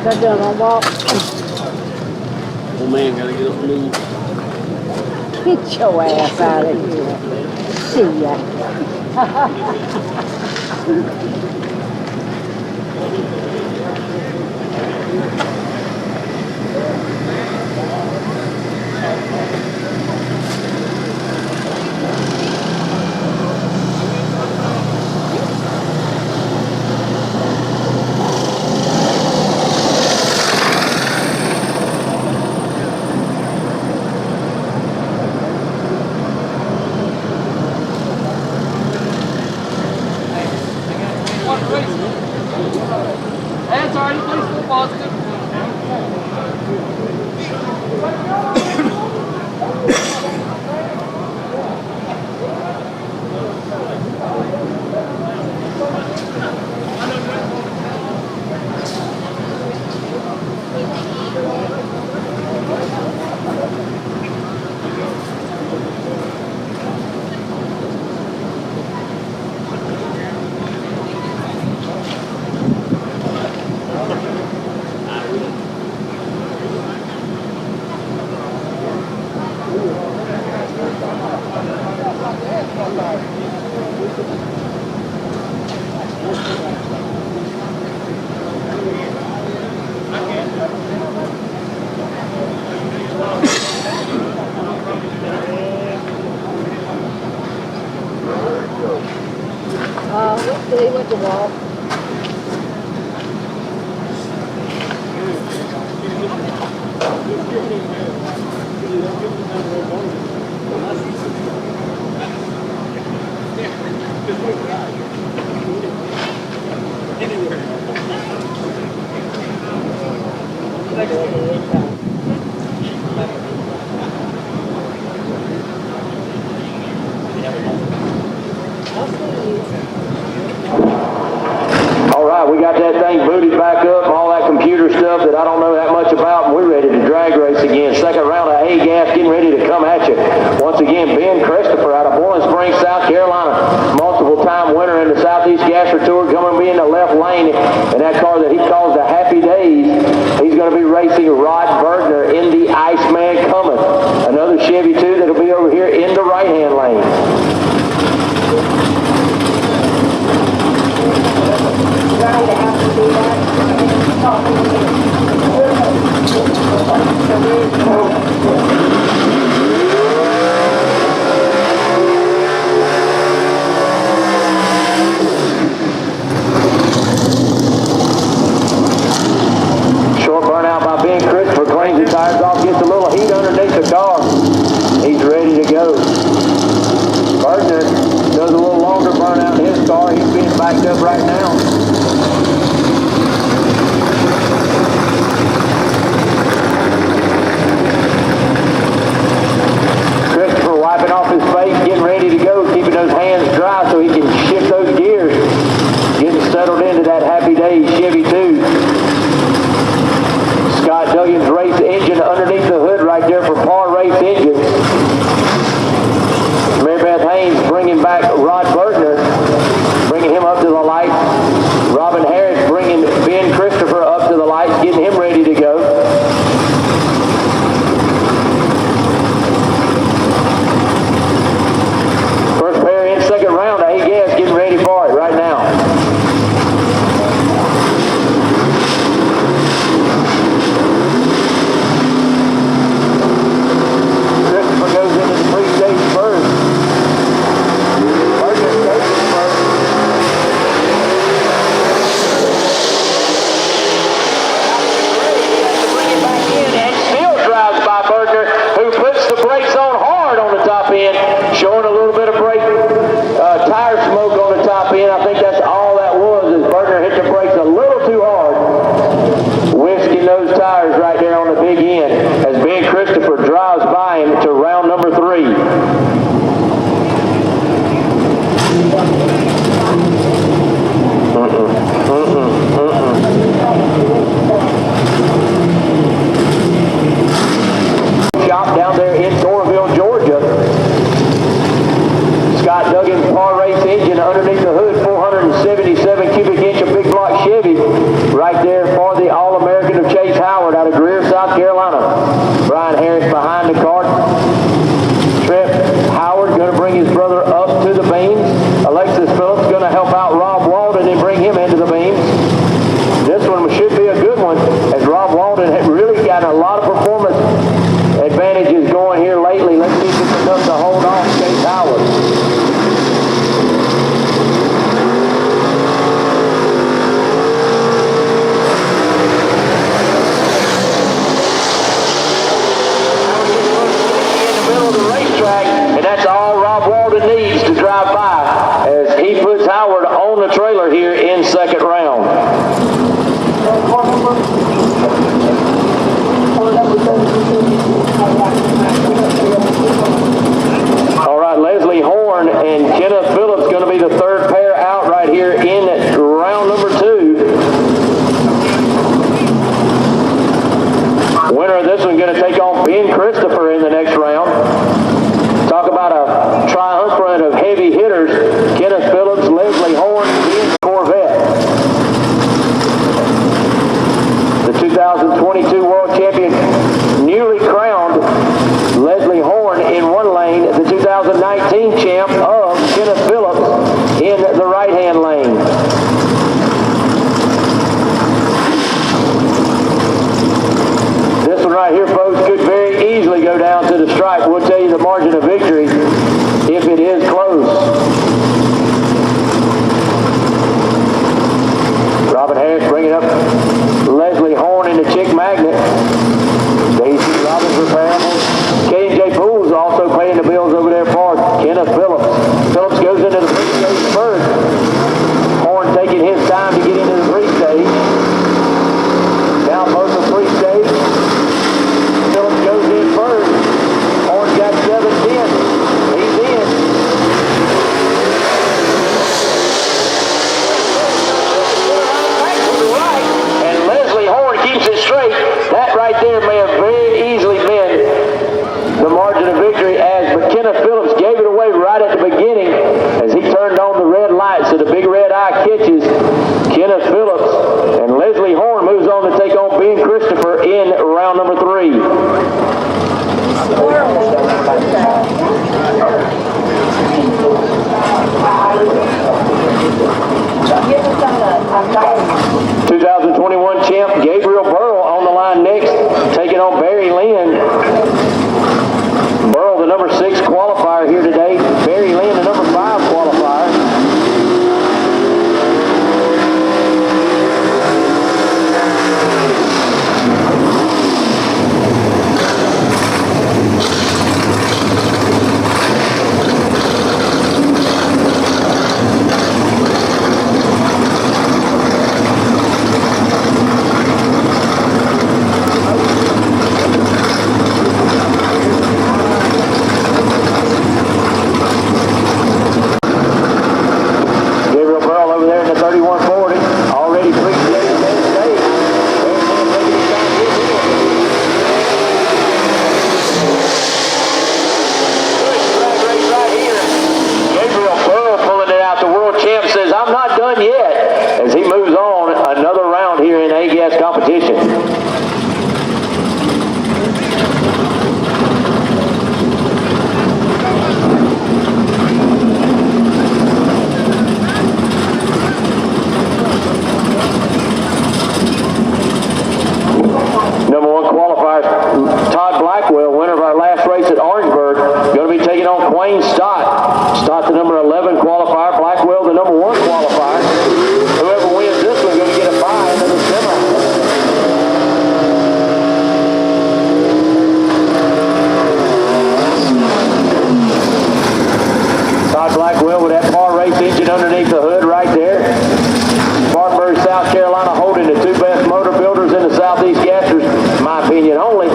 They're doing a walk. Oh man, gotta get up and move. Get your ass out of here. See ya. That's already placed for positive. They went to walk. We got that thing booted back up, all that computer stuff that I don't know that much about, and we're ready to drag race again. Second round of A-gas getting ready to come at you. Once again, Ben Christopher out of Boiling Springs, South Carolina, multiple-time winner in the Southeast Gasser Tour, coming to be in the left lane, and that car that he calls the Happy Days, he's going to be racing Rod Bergner in the Iceman Cometh. Another Chevy 2 that'll be over here in the right-hand lane. Right, I have to do that. Short burnout by Ben Christopher, cleans the tires off, gets a little heat underneath the car. He's ready to go. Bergner does a little longer burnout in his car. He's being backed up right now. Christopher wiping off his face, getting ready to go, keeping those hands dry so he can shift those gears. Getting settled into that Happy Days Chevy 2. Scott Duggan's race engine underneath the hood right there for Par Race Engines. Mary Beth Haynes bringing back Rod Bergner, bringing him up to the light. Robin Harris bringing Ben Christopher up to the light, getting him ready to go. First pair in, second round. A-gas getting ready for it right now. Christopher goes into the pre-stage first. Bergner takes it first. Bring it back in and still drives by Bergner, who puts the brakes on hard on the top end, showing a little bit of brake tire smoke on the top end. I think that's all that was, is Bergner hit the brakes a little too hard, whisking those tires right there on the big end as Ben Christopher drives by him to round number 3. Shop down there in Doraville, Georgia. Scott Duggan's Par Race engine underneath the hood, 477 cubic inch of big block Chevy right there for the All-American South Carolina. Brian Harris behind the cart. Trip Howard going to bring his brother up to the beams. Alexis Phillips going to help out Rob Walden and bring him into the beams. This one should be a good one, as Rob Walden had really gotten a lot of performance advantages going here lately. Let's see if it's enough to hold off Chase Howard. And that's all Rob Walden needs to drive by as he puts Howard on the trailer here in second round. All right, Leslie Horn and Kenneth Phillips going to be the third pair out right here in round number 2. Winner of this one going to take on Ben Christopher in the next round. Talk about a triumvirate of heavy hitters. Kenneth Phillips, Leslie Horn, Ben Corvette. The 2022 World Champion, newly crowned Leslie Horn in one lane. The 2019 champ of Kenneth Phillips in the right-hand lane. This one right here, folks, could very easily go down to the stripe. We'll tell you the margin of victory if it is close. Robin Harris bringing up Leslie Horn in the Chick Magnet. Daisy Robbins repairable. K&J Pools also paying the bills over there for Kenneth Phillips. Phillips goes into the pre-stage first. Horn taking his time to get into the pre-stage. Down both the pre-stage. Phillips goes in first. Horn got 7-10. He's in. And Leslie Horn keeps it straight. That right there may have very easily been the margin of victory, as McKenna Phillips gave it away right at the beginning as he turned on the red light, so the big red eye catches Kenneth Phillips, and Leslie Horn moves on to take on Ben Christopher in round number 3. 2021 champ Gabriel Burrell on the line next, taking on Barry Lynn. Burrell, the number 6 qualifier here today. Barry Lynn, the number 5 qualifier. Stott, the number 11 qualifier. Blackwell, the number 1 qualifier. Whoever wins this one is going to get a bye into the semifinals. Todd Blackwell with that bar race engine underneath the hood right there. Spartanburg, South Carolina, holding the 2 best motor builders in the Southeast Gasters, in my opinion, only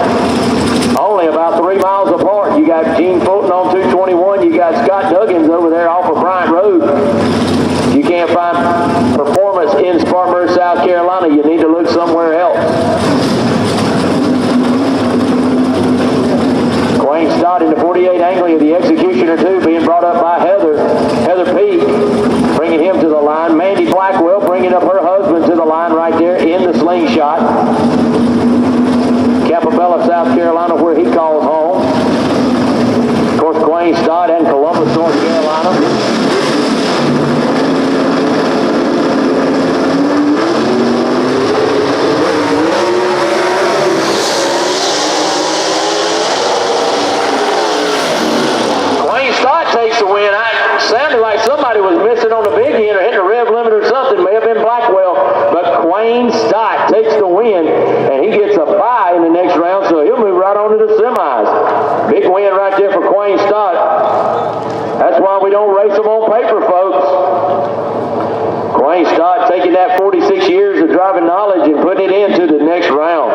about 3 miles apart. You got Gene Fulton on 221. You got Scott Duggins over there off of Bryant Road. You can't find performance in Spartanburg, South Carolina. You need to look somewhere else. Wayne Stott in the 48 Anglia, the Executioner 2, being brought up by Heather Peak, bringing him to the line. Mandy Blackwell bringing up her husband to the line right there in the slingshot. Kappa Quayne Stott takes the win, and he gets a bye in the next round, so he'll move right on to the semis. Big win right there for Quayne Stott. That's why we don't race them on paper, folks. Quayne Stott taking that 46 years of driving knowledge and putting it into the next round.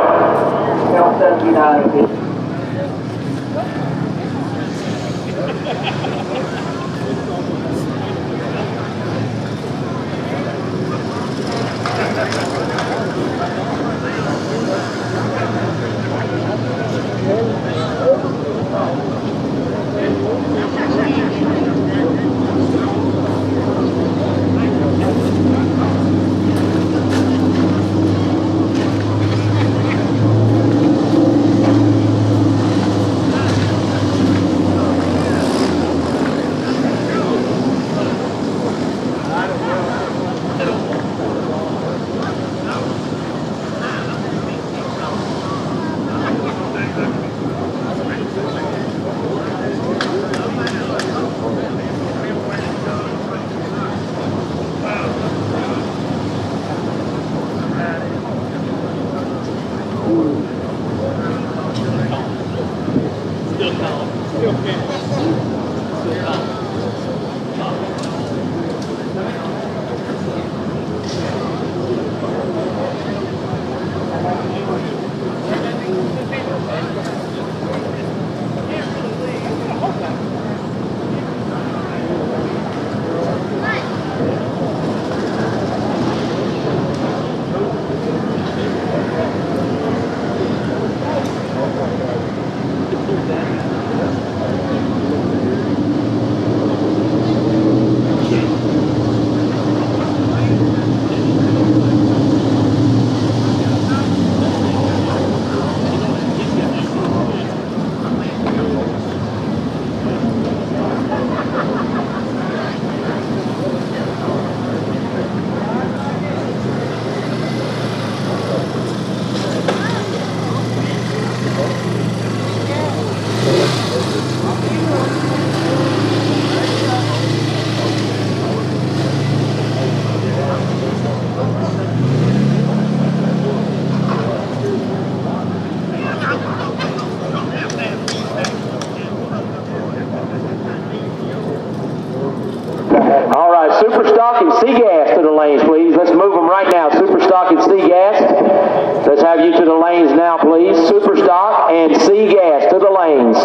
All right, Superstock and Seagas to the lanes, please. Let's move them right now. Superstock and Seagas. Let's have you to the lanes now, please. Superstock and Seagas to the lanes.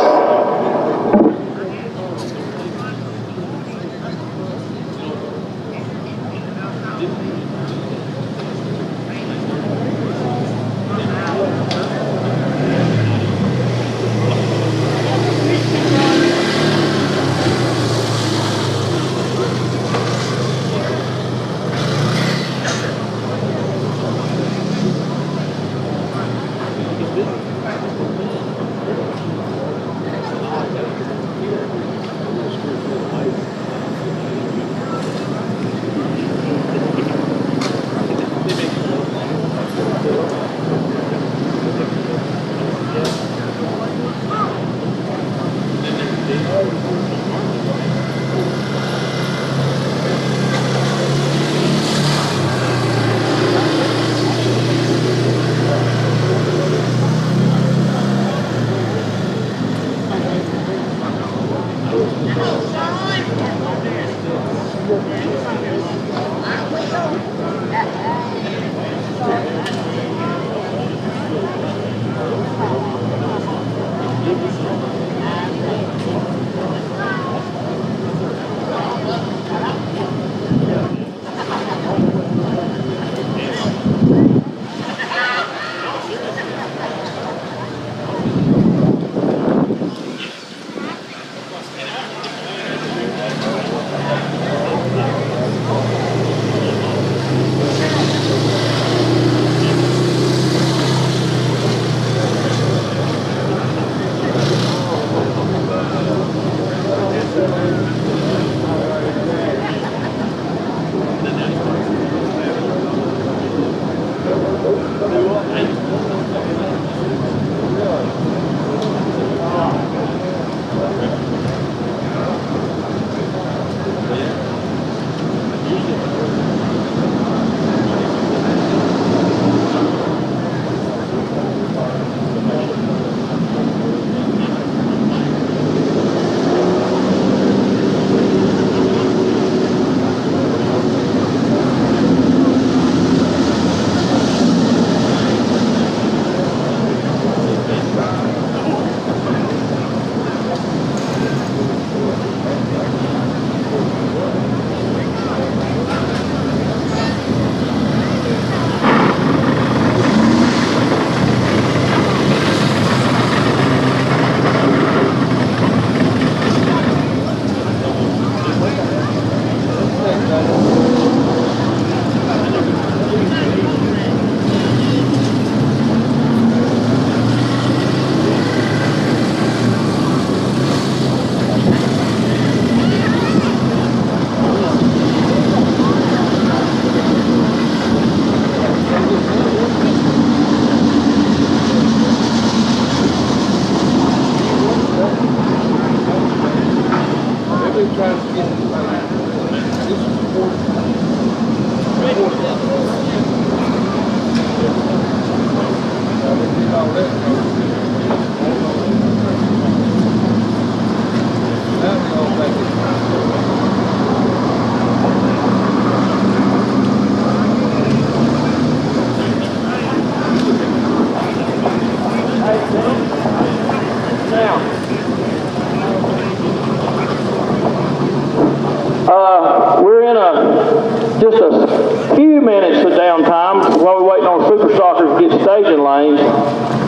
while we're waiting on super stockers to get staging lanes.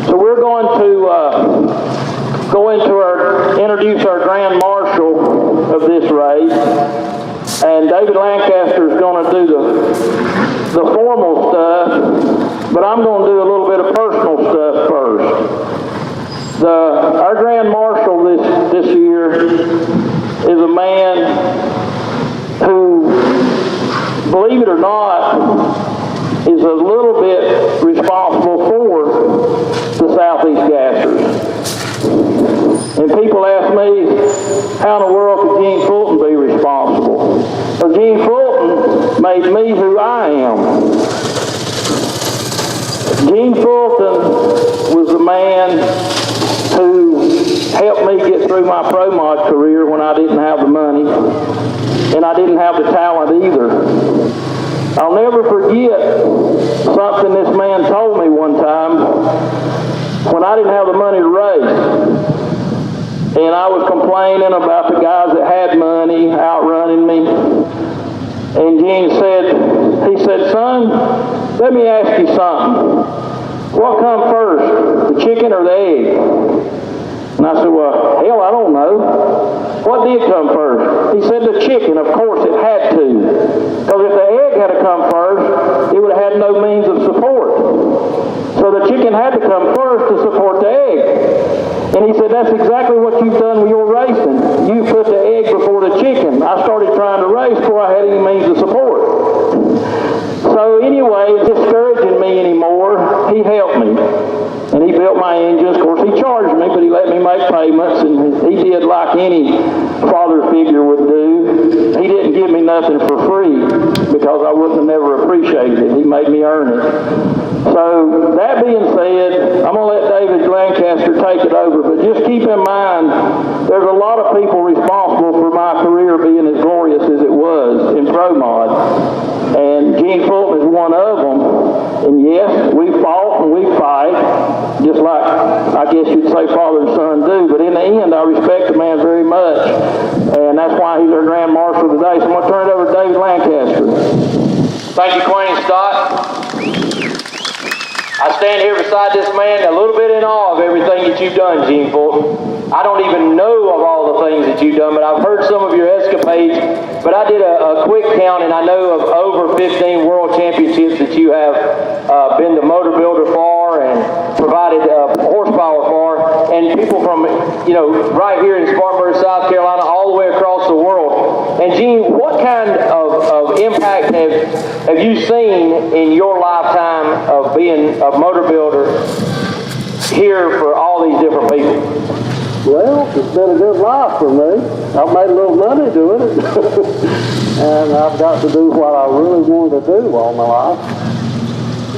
So we're going to introduce our grand marshal of this race. And David Lancaster is going to do the formal stuff, but I'm going to do a little bit of personal stuff first. Our grand marshal this year is a man who, believe it or not, is a little bit responsible for the Southeast Gassers. And people ask me, how in the world could Gene Fulton be responsible? Well, Gene Fulton made me who I am. Gene Fulton was the man who helped me get through my pro mod career when I didn't have the money, and I didn't have the talent either. I'll never forget something this man told me one time when I didn't have the money to race. And I was complaining about the guys that had money outrunning me. And Gene said, son, let me ask you something. What come first, the chicken or the egg? And I said, well, hell, I don't know. What did come first? He said the chicken. Of course, it had to. Because if the egg had to come first, it would have had no means of support. So the chicken had to come first to support the egg. And he said, that's exactly what you've done with your racing. You put the egg before the chicken. I started trying to race before I had any means of support. So anyway, discouraging me anymore, he helped me. And he built my engines. Of course, he charged me, but he let me make payments, and he did like any father figure would do. He didn't give me nothing for free because I wouldn't have never appreciated it. He made me earn it. So that being said, I'm going to let David Lancaster take it over, but just keep in mind, there's a lot of people responsible for my career being as glorious as it was in Pro Mod. And Gene Fulton is one of them. And yes, we fought and we fight, just like I guess you'd say father and son do. But in the end, I respect the man very much. And that's why he's our Grand Marshal today. So I'm going to turn it over to David Lancaster. Thank you, Queen Stott. I stand here beside this man a little bit in awe of everything that you've done, Gene Fulton. I don't even know of all the things that you've done, but I've heard some of your escapades. But I did a quick count, and I know of over 15 world championships that you have been the motor builder for and provided horsepower for, and people from, right here in Spartanburg, South Carolina, all the way across the world. And Gene, what kind of impact have you seen in your lifetime of being a motor builder here for all these different people? Well, it's been a good life for me. I've made a little money doing it. And I've got to do what I really wanted to do all my life.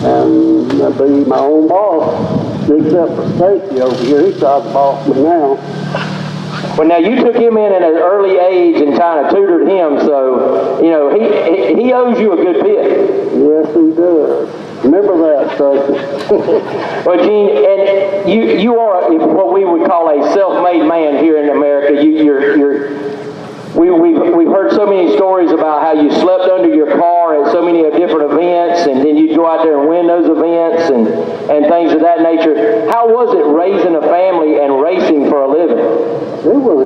And be my own boss, except for Stacy over here. He's trying to boss me now. Well, now you took him in at an early age and kind of tutored him, so, he owes you a good bit. Yes, he does. Remember that, Stacy. Well, Gene, and you are what we would call a self-made man here in America. We've heard so many stories about how you slept under your car at so many different events, and then you'd go out there and win those events and things of that nature. How was it raising a family and racing for a living? It was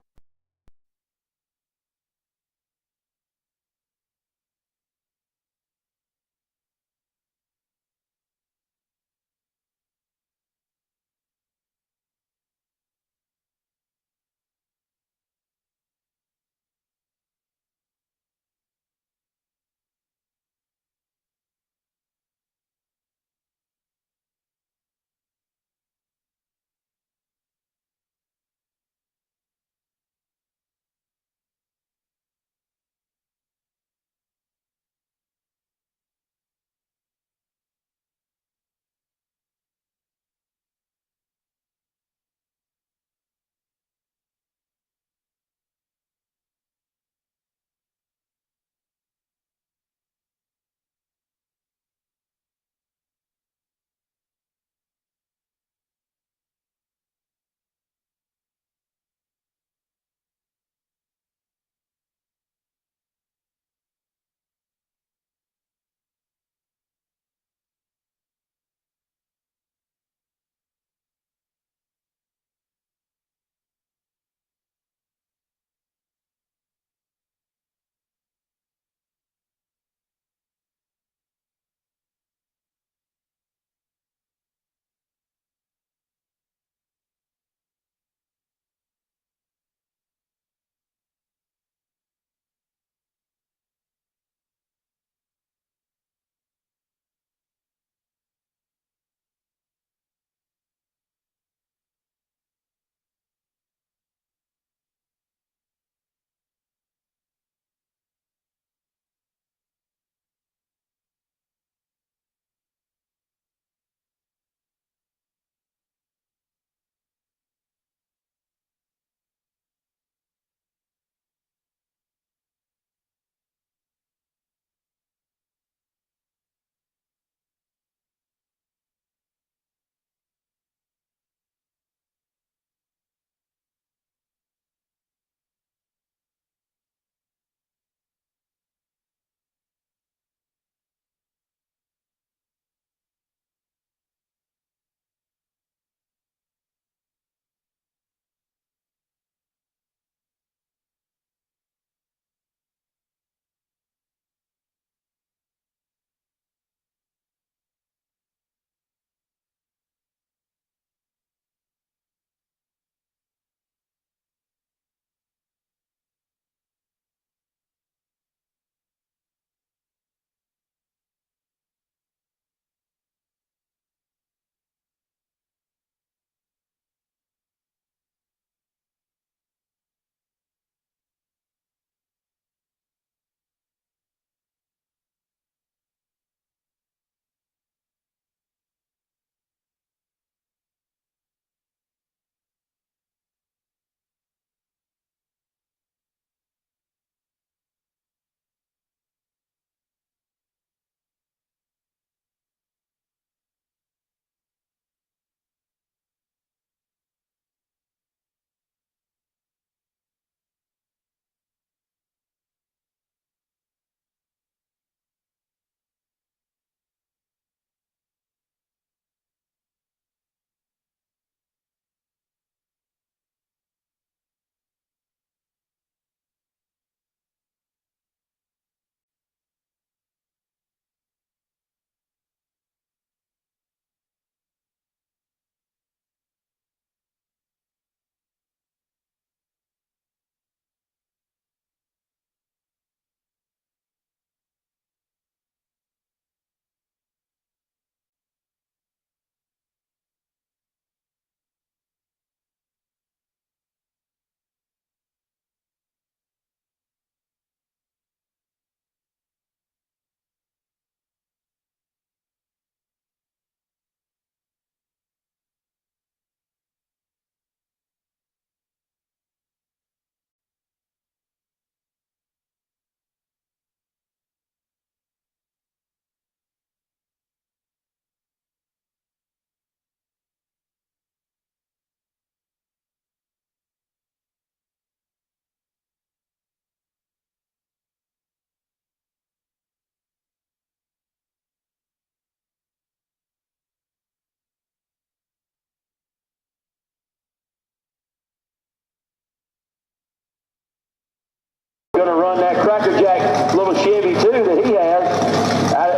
going to run that Cracker Jack little Chevy too that he has,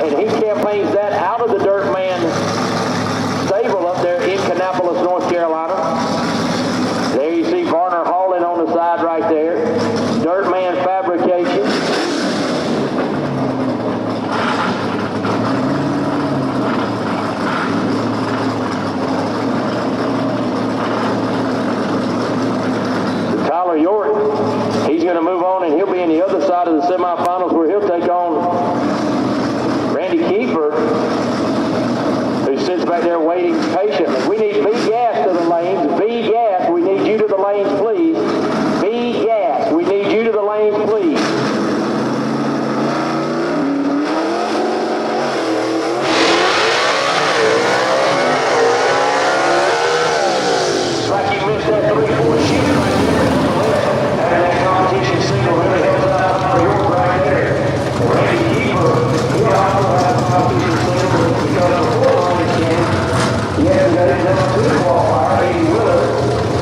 and he campaigns that out of the Dirt Man stable up there in Kannapolis, North Carolina. There you see Varner hauling on the side right there. Dirt Man Fabrication. Tyler York, he's going to move on and he'll be in the other side of the semifinals where he'll take on Randy Kiefer, who sits back there waiting patiently. We need B gas to the lanes. B gas, we need you to the lanes, please. B gas, we need you to the lanes, please. It's like you missed that 3-4 shoot right there. And that competition single really helps out for York right there. Randy Kiefer, he'll also have a competition single because before Randy came, he hasn't got his number 2 qualifier, Eddie Willard,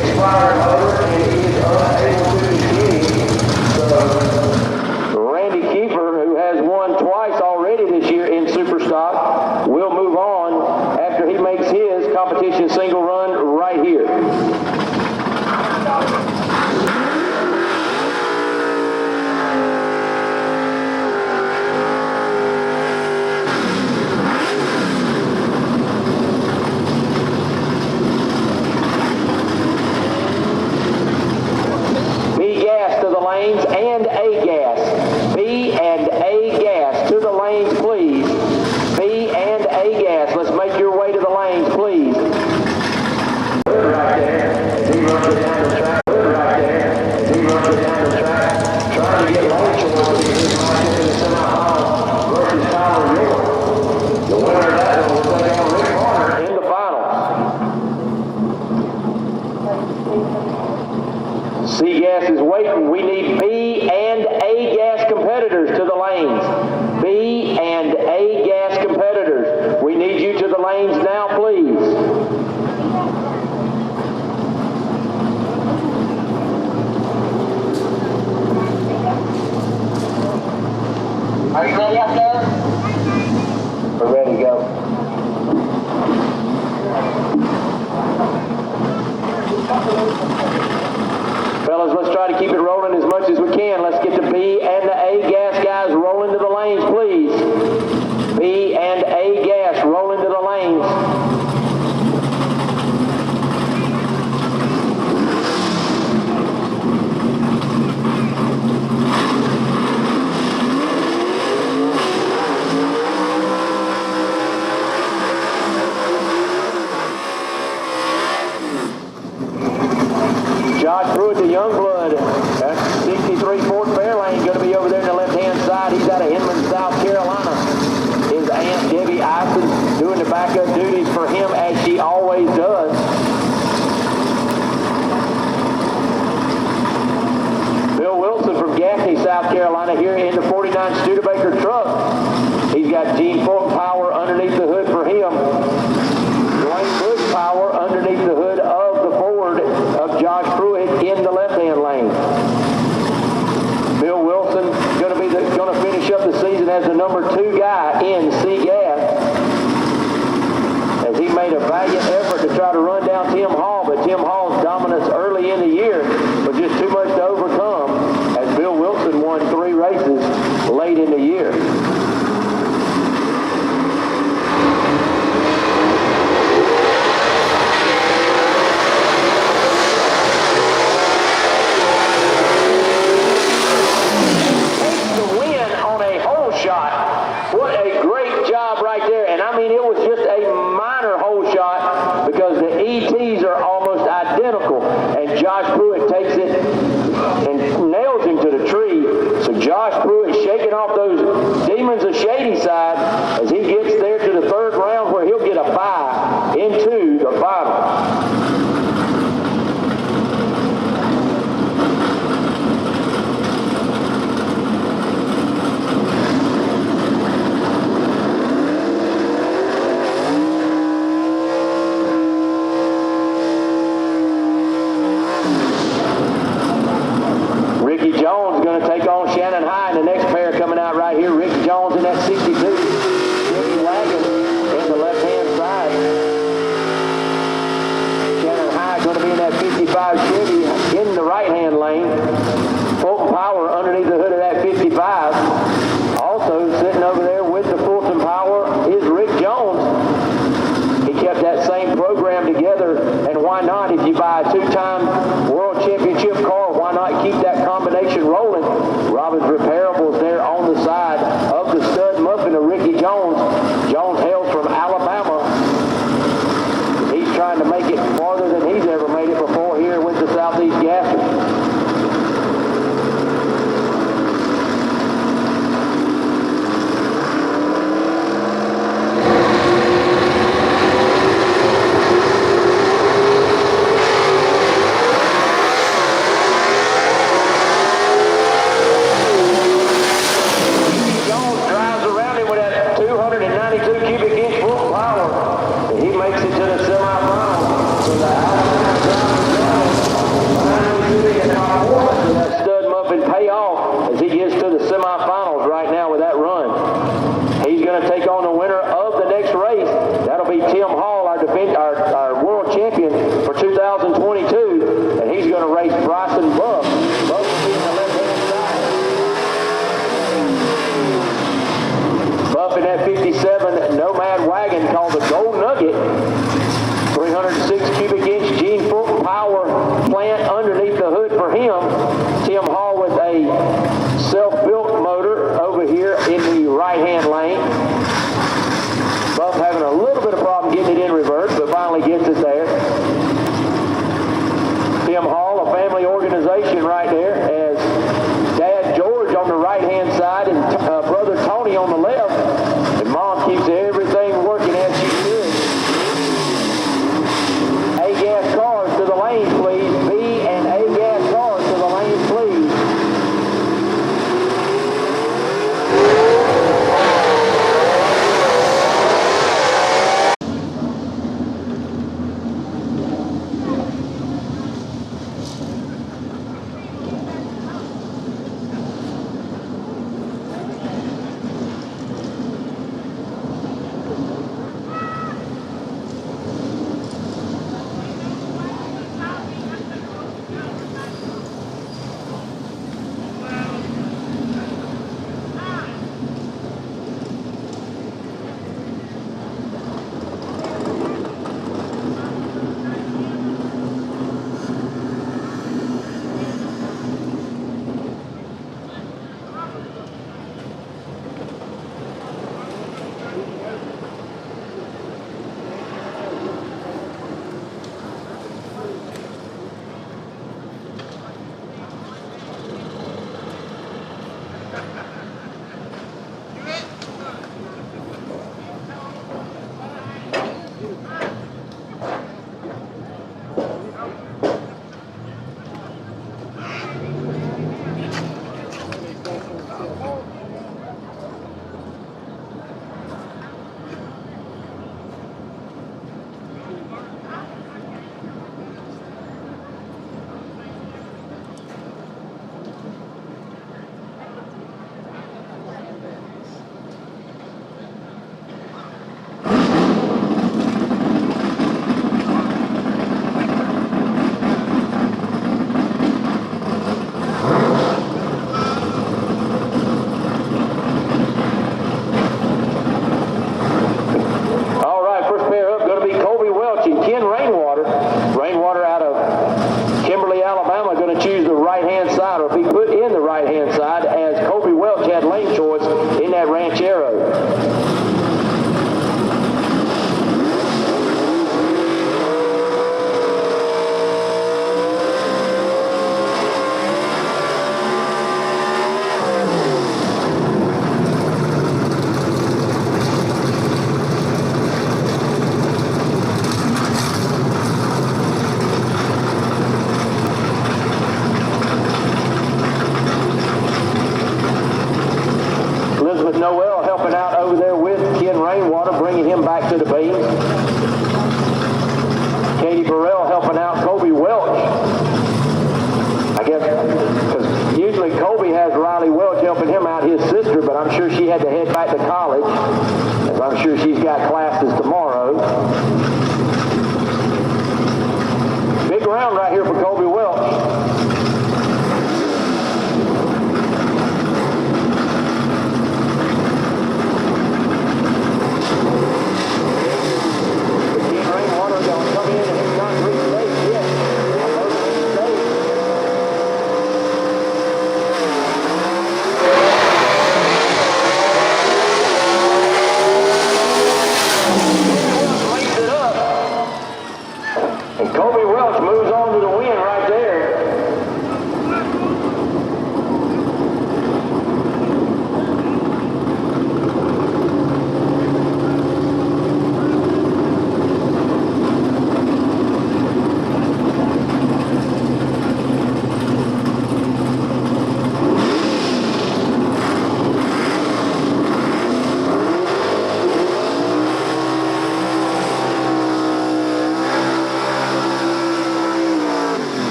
expired motor, and he is unable to continue. So, Randy Kiefer, who has won twice already this year in Superstock, will move on after he makes his competition single run right here. B gas to the lanes and A gas. B and A gas to the lanes, please. B and A gas. Let's make your way to the lanes, please. Right there. He runs it down the track. Right there. He runs it down the track. Trying to get lane choice in the semifinals versus Tyler York. The winner of that one will take on Rick Varner in the finals. C gas is waiting. We need B and A gas competitors to the lanes. B and A gas competitors. We need you to the lanes now, please. Are you ready out there? We're ready to go. Fellas, let's try to keep it rolling as much as we can. Let's get the B and the A gas guys rolling to the lanes, please. B and A gas rolling to the lanes. Josh Pruitt, the young blood, that's 63 Fort Fairlane, going to be over there in the left-hand side. He's out of Inman, South Carolina. His aunt, Debbie Ison, doing the backup duties for him as she always does. Bill Wilson from Gaffney, South Carolina, here in the 49 Studebaker truck. He's got Gene Fulton power underneath the hood for him. Dwayne Bush power underneath the hood of the Ford of Josh Pruitt in the left-hand lane. Bill Wilson going to finish up the season as the number 2 guy in C gas, as he made a valiant effort to try to run down Tim Hall, but Tim Hall's dominance early in the year was just too much to overcome, as Bill Wilson won 3 races late in the year. What a great job right there. And I mean, it was just a minor hole shot because the ETs are almost identical. And Josh Pruitt takes it and nails him to the tree. So Josh Pruitt shaking off those demons of Shadyside as he gets there to the 3rd round where he'll get a bye into the final. Jones going to take on program together, and why not, if you buy a two-time world championship car, why not keep that combination rolling? Robbins Repairables there on the side of the stud muffin of Ricky Jones. Jones hails from Alabama. He's trying to make it farther than he's ever made it before here with the Southeast Gassers. Semifinals right now with that run. He's going to take on the winner of the next race. That'll be Tim Hall, our world champion for 2022, and he's going to race Bryson Buff. Buff will be on the left-hand side. Buff in that 57 Nomad wagon called the Gold Nugget. 306 cubic inch Gene Fulton power plant underneath the hood for him. Tim Hall with a self-built motor over here in the right-hand lane. Buff having a little bit of problem getting it in reverse, but finally gets it there. Tim Hall, a family organization right there, as Dad George on the right-hand side and brother Tony on the left, and Mom keeps everything working as she should. A-gas cars to the lane, please. B and A-gas cars to the lane, please.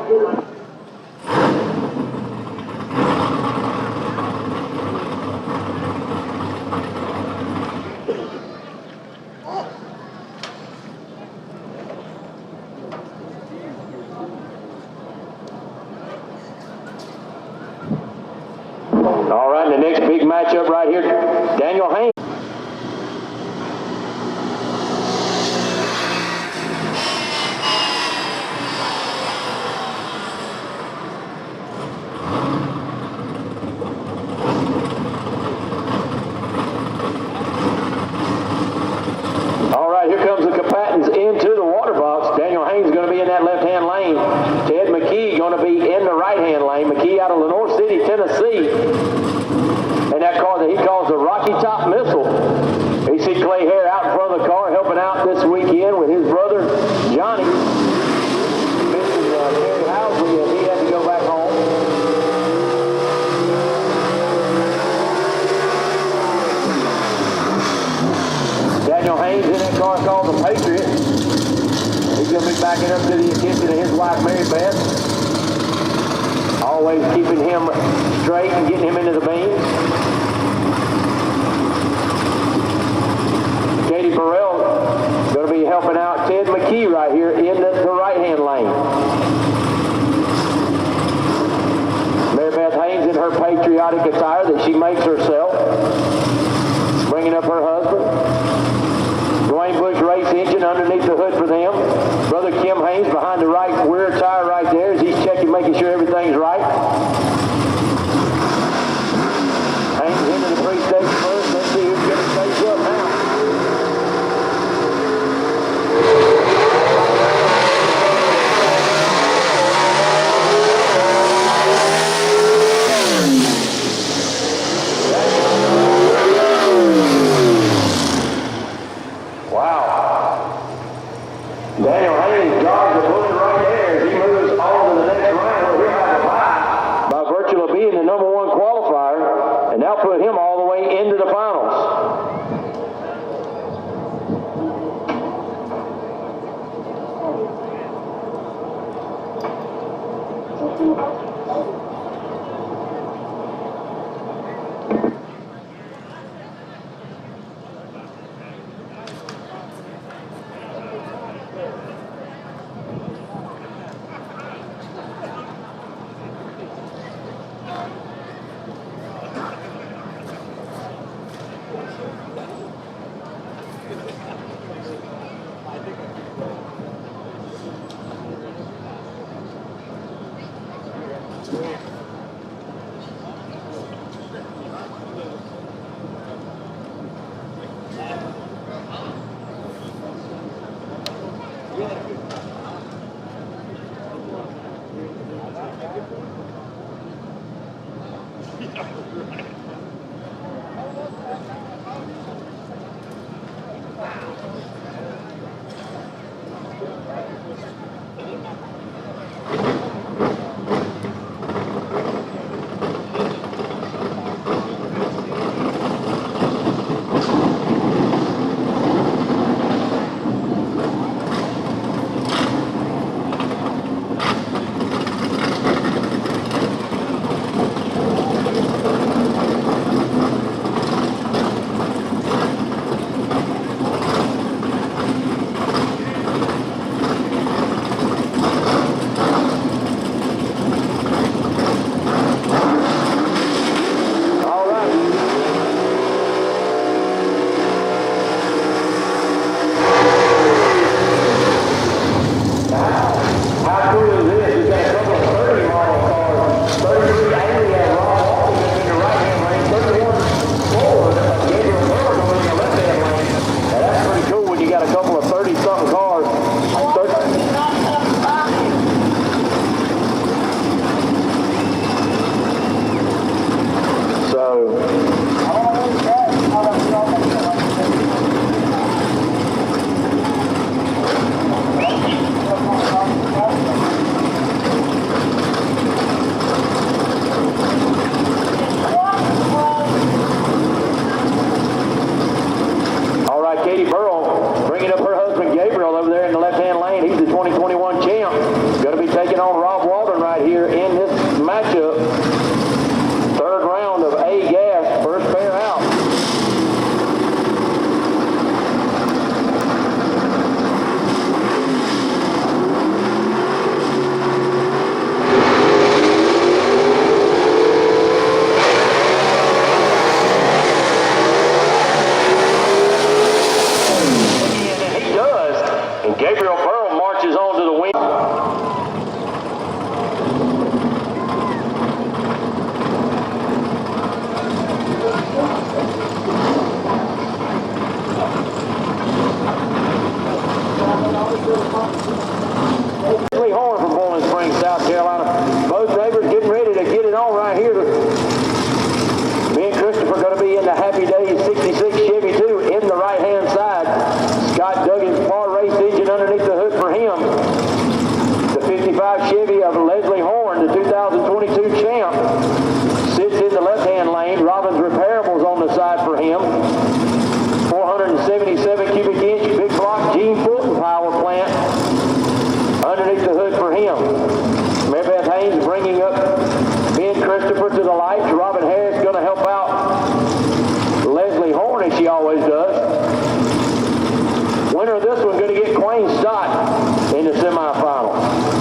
All right, the next big matchup right here, Daniel Haynes. All right, here comes the combatants into the water box. Daniel Haynes going to be in that left-hand lane. Ted McKee going to be in the right-hand lane. McKee out of Lenore City, Tennessee. And that car that he calls the Rocky Top Missile. You see Clay Hare out in front of the car helping out this weekend with his brother, Johnny. Missing Terry Housley, and he had to go back home. Daniel Haynes in that car called the Patriot. He's going to be backing up to the attention of his wife, Mary Beth. Always keeping him straight and getting him into the beams. Katie Burrell going to be helping out Ted McKee right here in the right-hand lane. Mary Beth Haynes in her patriotic attire that she makes herself, bringing up her husband. Dwayne Bush race engine underneath the hood for them. Brother Kim Haynes behind the right rear tire right there as he's checking, making sure everything's right. Haynes into the pre-stage first. Let's see who's going to stage up now. Daniel Haynes jogs the bullet right there as he moves on to the next round where he'll have a bye by virtue of being the number one qualifier, and that'll put him all the way into the finals. Christopher to the lights. Robin Harris going to help out Leslie Horn as she always does. Winner of this one going to get Quayne Stott in the semifinal.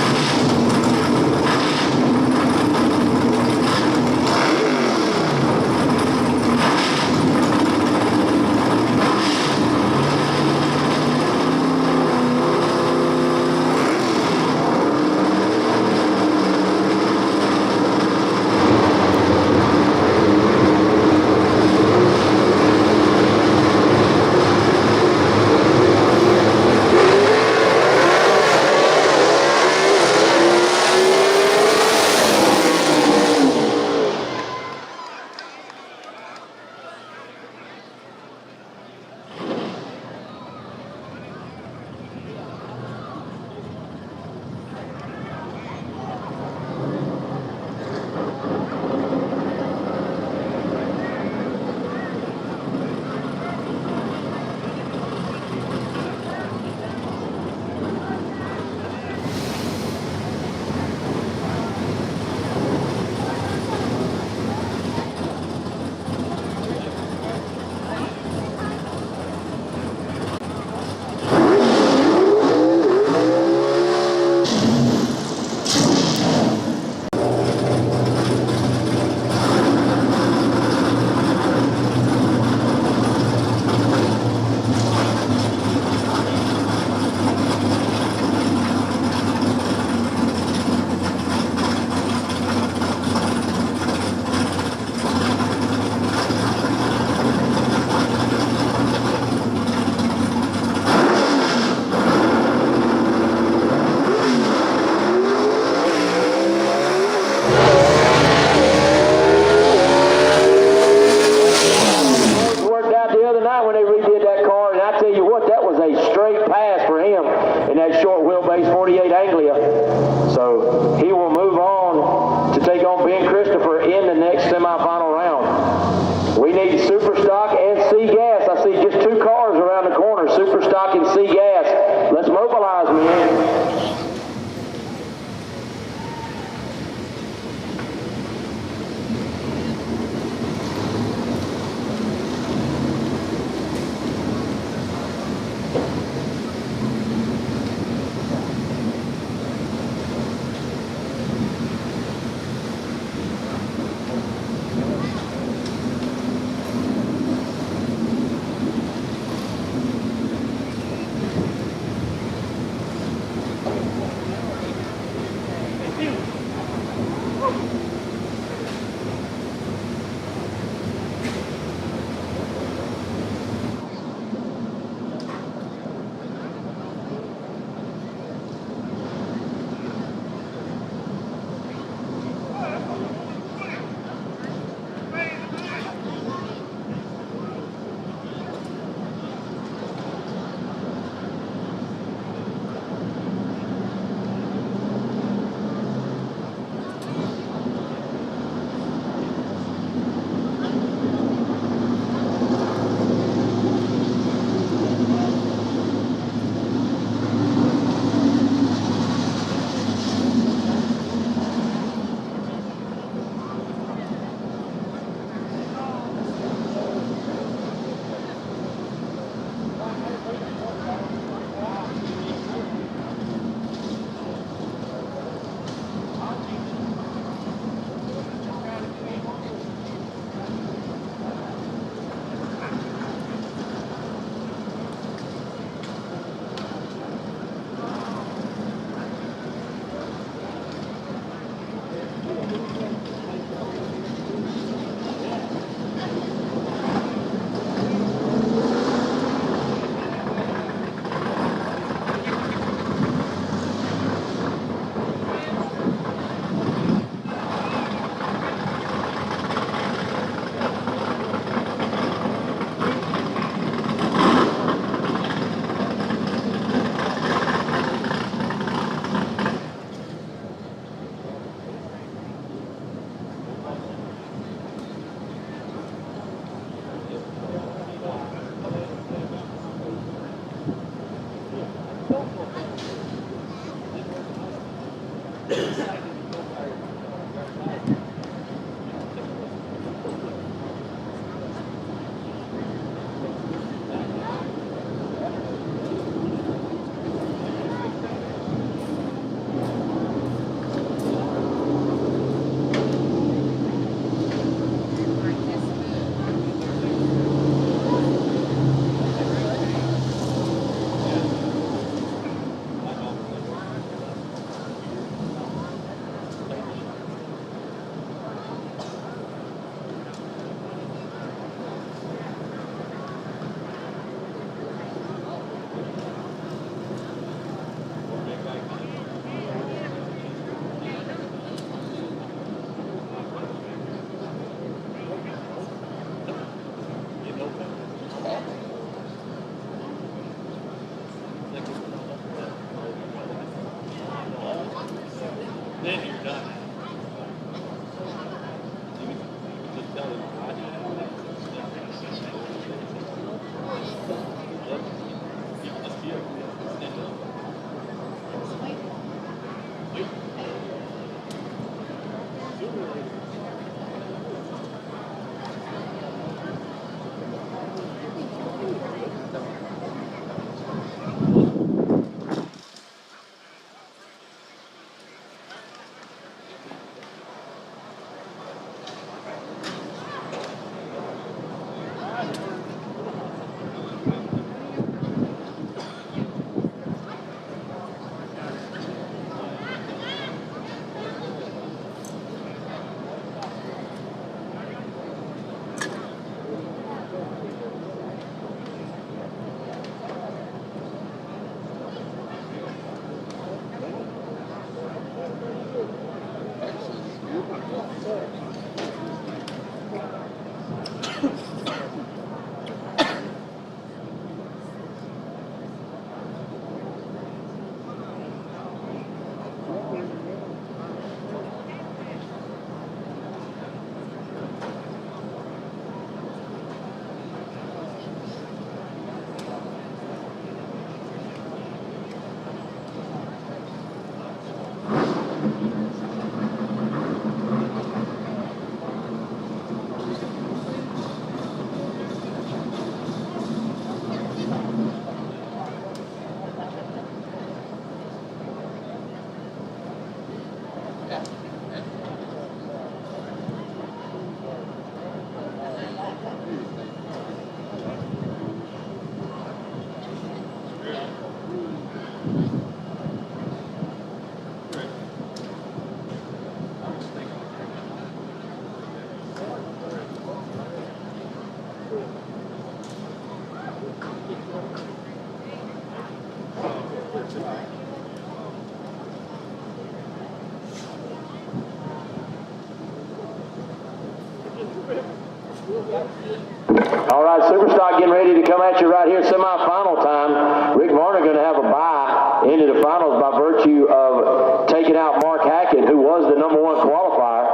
All right, Superstock getting ready to come at you right here, semifinal time. Rick Varner going to have a bye into the finals by virtue of taking out Mark Hackett, who was the #1 qualifier.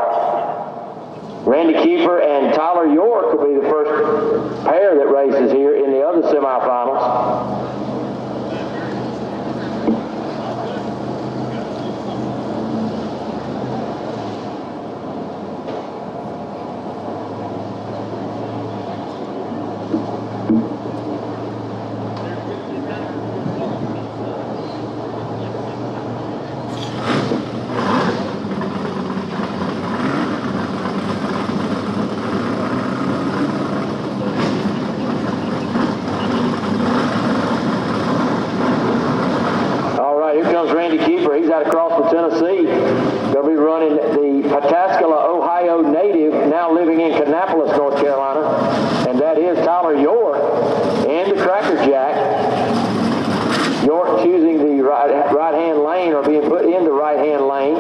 Randy Kiefer and Tyler York will be the first pair that races here in the other semifinals. Randy Kiefer, he's out across from Tennessee. They'll be running the Pataskala, Ohio native, now living in Kannapolis, North Carolina, and that is Tyler York and the Cracker Jack. York choosing the right-hand lane, or being put in the right-hand lane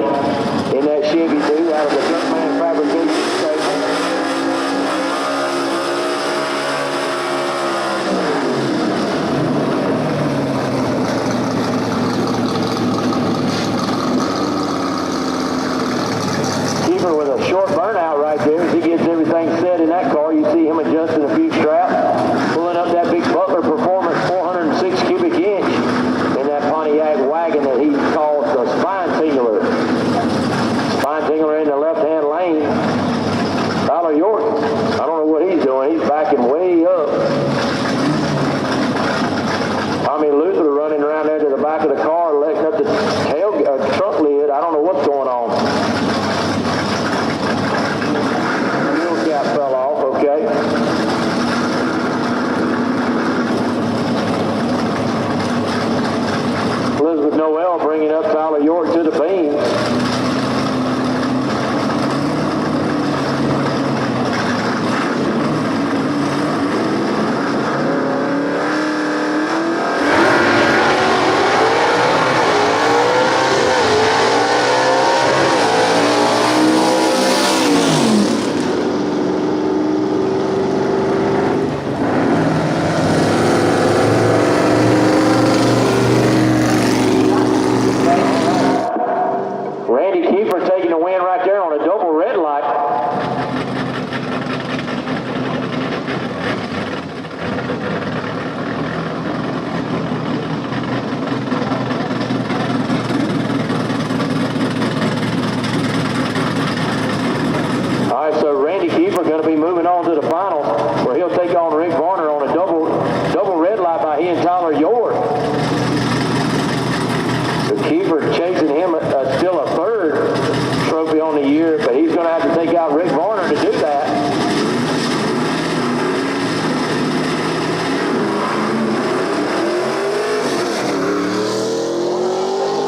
in that Chevy 2 out of the Junkman Fabrication Station. With a short burnout right there. As he gets everything set in that car, you see him adjusting a few straps, pulling up that big Butler Performance 406 cubic inch in that Pontiac wagon that he calls the Spine Tingler. Spine Tingler in the left-hand lane. Tyler York, I don't know what he's doing. He's backing way up. Tommy Luther running around there to the back of the car, letting up the trunk lid. I don't know what's going on. Fell off, okay. Elizabeth Noel bringing up Tyler York to the beam. Moving on to the finals, where he'll take on Rick Varner on a double red light by he and Tyler York. The keeper chasing him still a third trophy on the year, but he's going to have to take out Rick Varner to do that.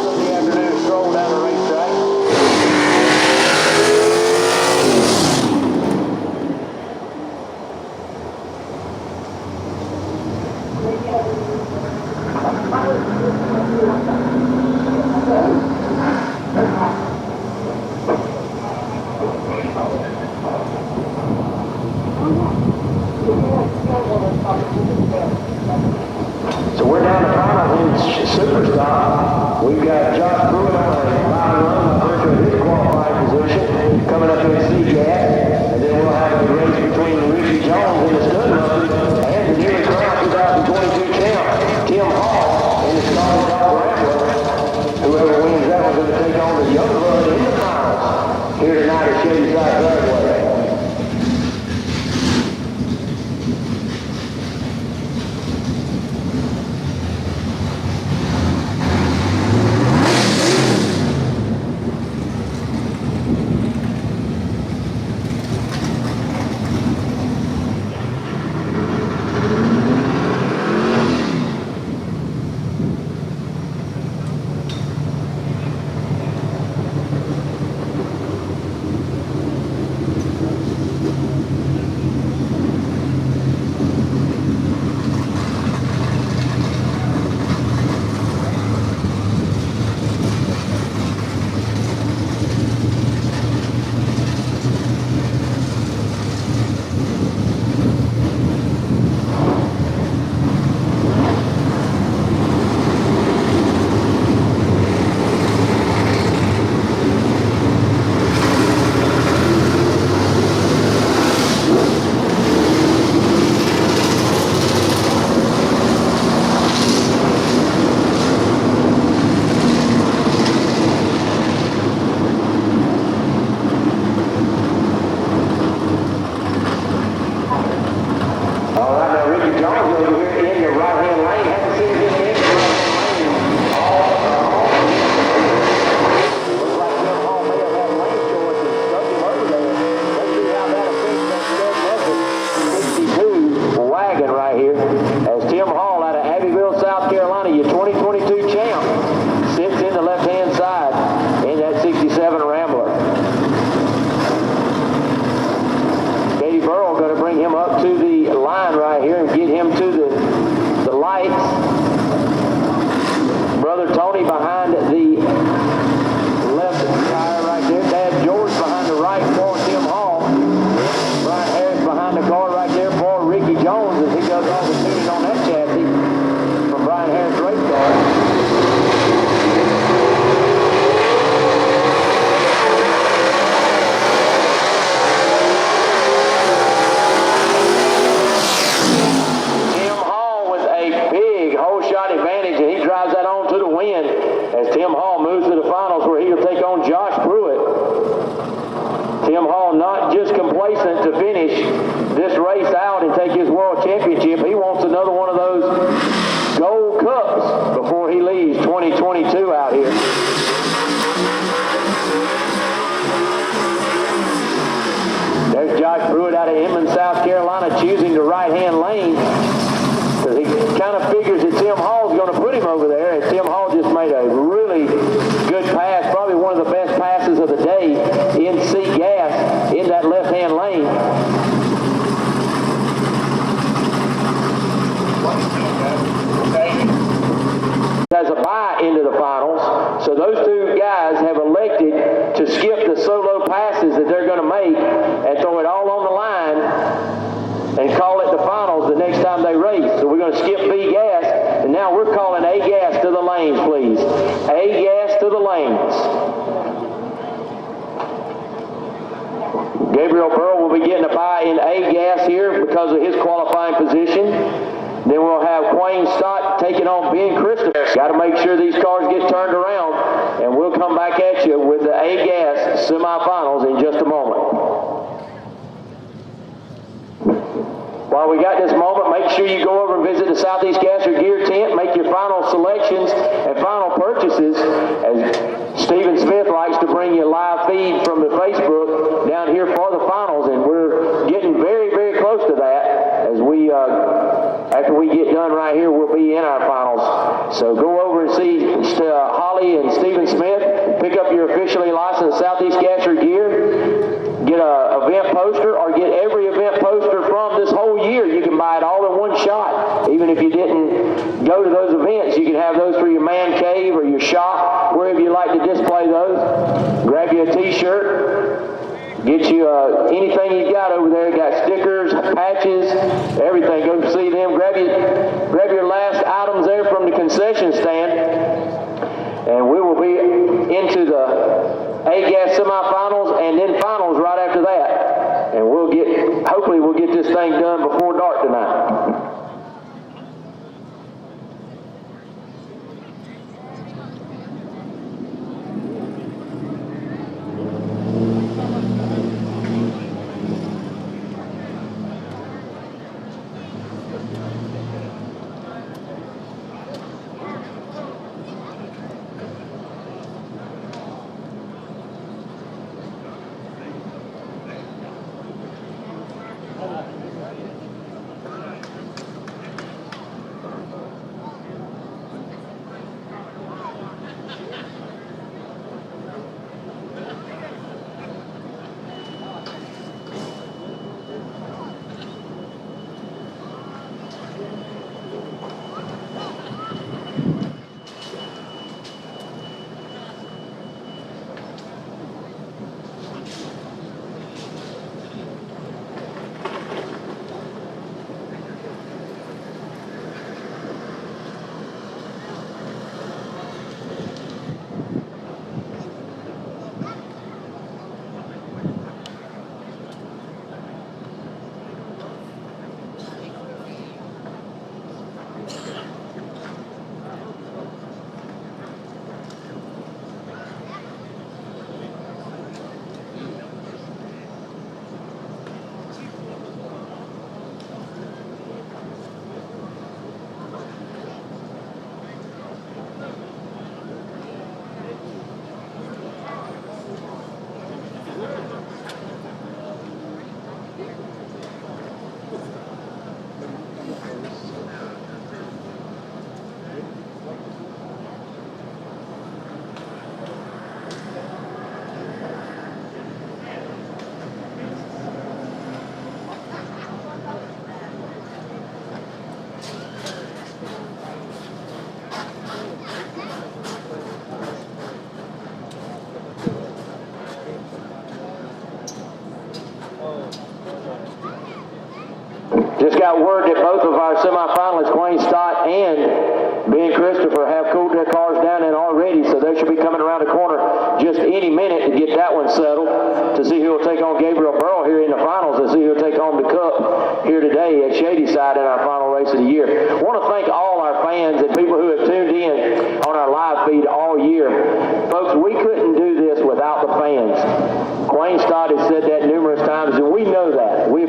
Sunday afternoon stroll down the racetrack. complacent to finish this race out and take his world championship. He wants another one of those gold cups before he leaves 2022 out here. There's Josh Pruitt out of Inman, South Carolina, choosing the right-hand lane. Because he kind of figures that Tim Hall's going to put him over there, and Tim Hall just made a really good pass, probably one of the best passes of the day in C gas in that left-hand lane. Has a bye into the finals, so those two guys have elected to skip the solo passes that they're going to make and throw it all on the line and call it the finals the next time they race. So we're going to skip B gas, and now we're calling A gas to the lanes, please. A gas to the lanes. Gabriel Burrow will be getting a bye in A gas here because of his qualifying position. Then we'll have Quayne Stott taking on Ben Christopher. Got to make sure these cars get turned around, and we'll come back at you with the A gas semifinals in just a moment. While we got this moment, make sure you go over and visit the Southeast Gas or Gear tent, make your final selections and final purchases, as Stephen Smith likes to bring you a live feed from the Facebook down here for the finals, and we're getting very, very close to that. As we, after we get done right here, we'll be in our finals. So go over and see Holly and Stephen Smith, pick up your officially licensed Southeast Gas or Gear, get an event poster, or get every event poster from this whole year. You can buy it all in one shot. Even if you didn't go to those events, you can have those for your man cave or your shop, wherever you like to display those. Grab you a t-shirt, get you anything you got over there. Got stickers, patches, everything. Go see them. Grab your last items there from the concession stand, and we will be into the A-Gas semifinals and then finals right after that. And hopefully we'll get this thing done before dark tonight. Just got word that both of our semifinalists, Quayne Stott and Ben Christopher, have cooled their cars down in already, so they should be coming around the corner just any minute to get that one settled, to see who will take on Gabriel Burrow here in the finals, and see who will take home the cup here today at Shadyside in our final race of the year. I want to thank all our fans and people who have tuned in on our live feed all year. Folks, we couldn't do this without the fans. Quayne Stott has said that numerous times, and we know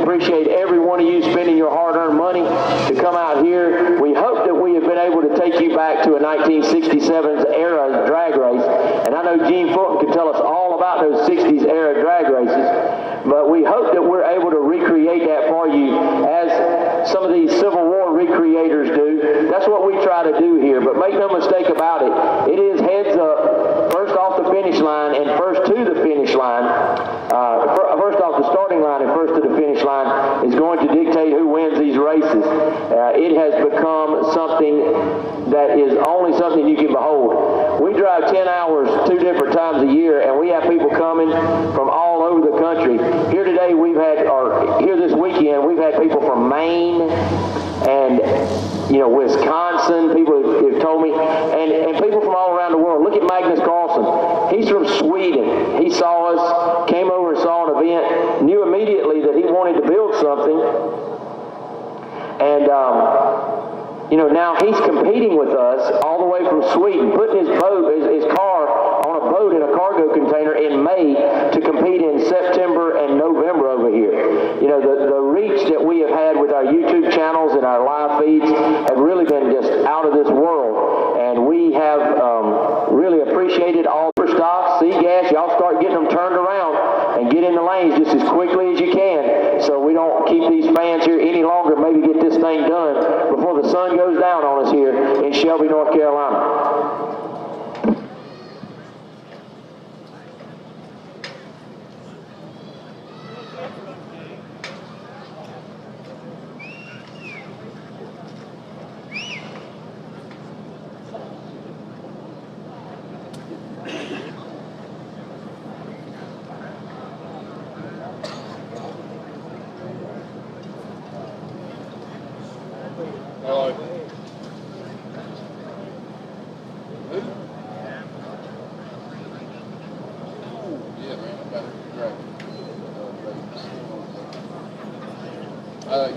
appreciate every one of you spending your hard-earned money to come out here. We hope that we have been able to take you back to a 1967's era drag race. And I know Gene Fulton can tell us all about those 60s era drag races. But we hope that we're able to recreate that for you as some of these Civil War recreators do. That's what we try to do here. But make no mistake about it, it is heads up, first off the finish line and first to the finish line. First off the starting line and first to the finish line is going to dictate who wins these races. It has become something that is only something you can behold. We drive 10 hours 2 different times a year, and we have people coming from all over the country. Here today here this weekend, we've had people from Maine and Wisconsin, people have told me, and people from all around the world. Look at Magnus Carlsen. He's from Sweden. He saw us, came over and saw an event, knew immediately that he wanted to build something, and now he's competing with us all the way from Sweden, putting his car on a boat in a cargo container in May to compete in September and November over here. The reach that we have had with our YouTube channels and our live feeds have really been just out of this world. And we have really appreciated all the stops, C-gas. Y'all start getting them turned around and get in the lanes just as quickly as you can so we don't keep these fans here any longer, maybe get this thing done before the sun goes down on us here in Shelby, North Carolina.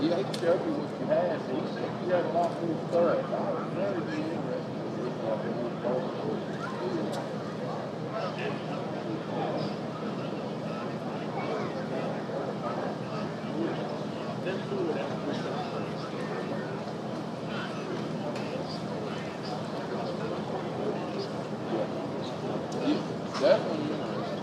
Yeah, he showed me what you had. He said you had a lot more stuff. I was very interested in looking at the new definitely interesting.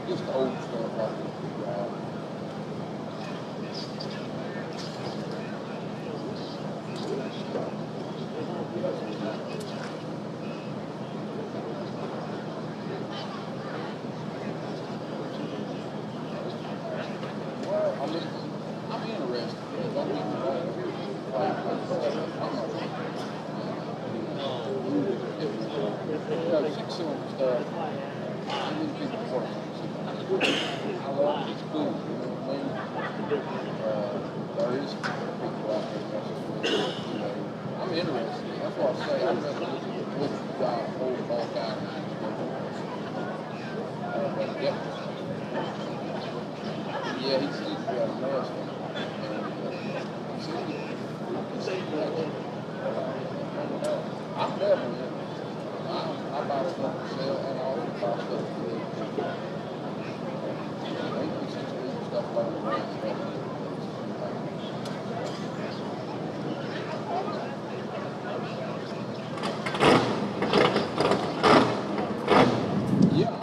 Just old stuff like this. Well, I'm interested. Don't get me wrong. Six-cylinder stuff. I need people to work. I love it. It's cool. You know what I mean? There is people out there messing with it. I'm interested. That's what I say. I'd rather look at what you got, hold it all down, and but yeah, he seems to be a mess. I'm definitely interested. I buy stuff to sell and I also buy stuff to live. Stuff like that. Yeah,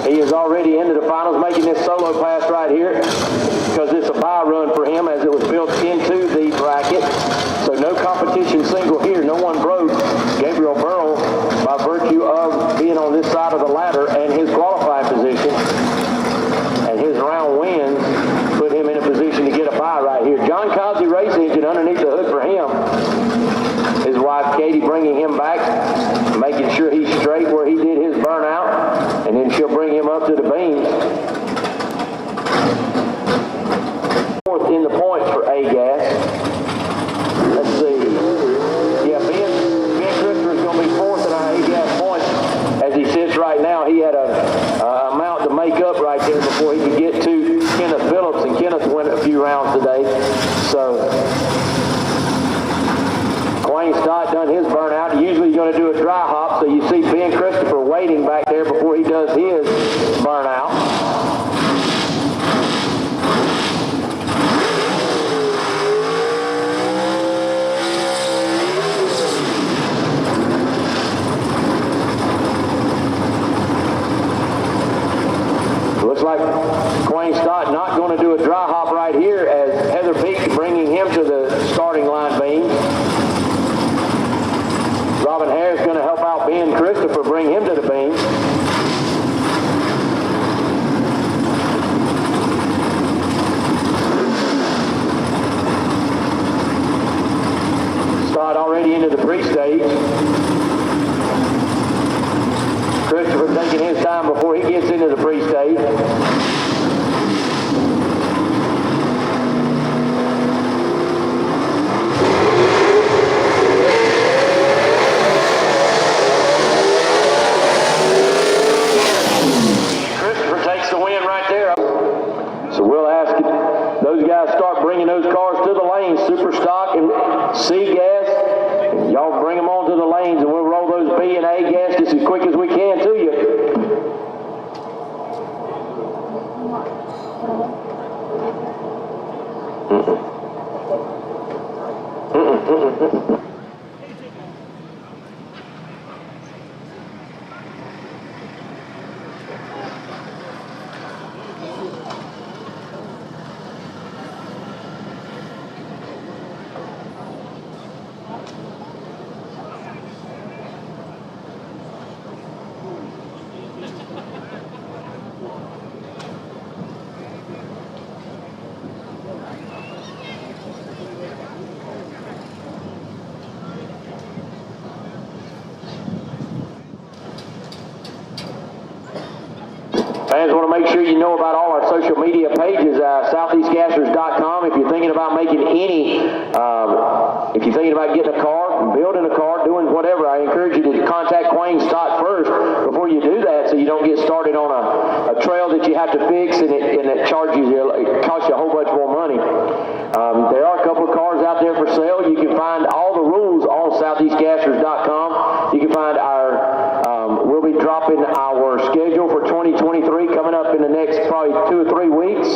He is already into the finals, making this solo pass right here because it's a bye run for him as it was built into the bracket. So no competition single here. No one broke Gabriel Burrow by virtue of being on this side of the ladder and his qualifying position. Fourth in the points for A-Gas. Let's see. Yeah, Ben Christopher is going to be fourth in our A-Gas points. As he sits right now, he had a amount to make up right there before he could get to Kenneth Phillips, and Kenneth went a few rounds today. So Wayne Stott done his burnout. Usually he's going to do a dry hop, so you see Ben Christopher waiting back there before he does his burnout. Looks like Wayne Stott not going to do a dry hop right here as Heather Peak bringing him to the starting line beam. Robin Harris going to help out Ben Christopher, bring him to the beam. Stott already into the pre-stage. Christopher taking his time before he gets into the pre-stage. Christopher takes the win right there. So we'll ask those guys start bringing those cars to the lanes, Super Stock and C-Gas. Y'all bring them on to the lanes and we'll roll those B and A gas just as quick as we can to you. Fans want to make sure you know about all our social media pages, southeastgassers.com. If you're thinking about making any, if you're thinking about getting a car, building a car, doing whatever, I encourage you to contact Wayne Stott first before you do that, so you don't get started on a trail that you have to fix and it costs you a whole bunch more money. There are a couple of cars out there for sale. You can find all the rules on southeastgassers.com. You can find we'll be dropping our schedule for 2023 coming up in the next probably 2 or 3 weeks.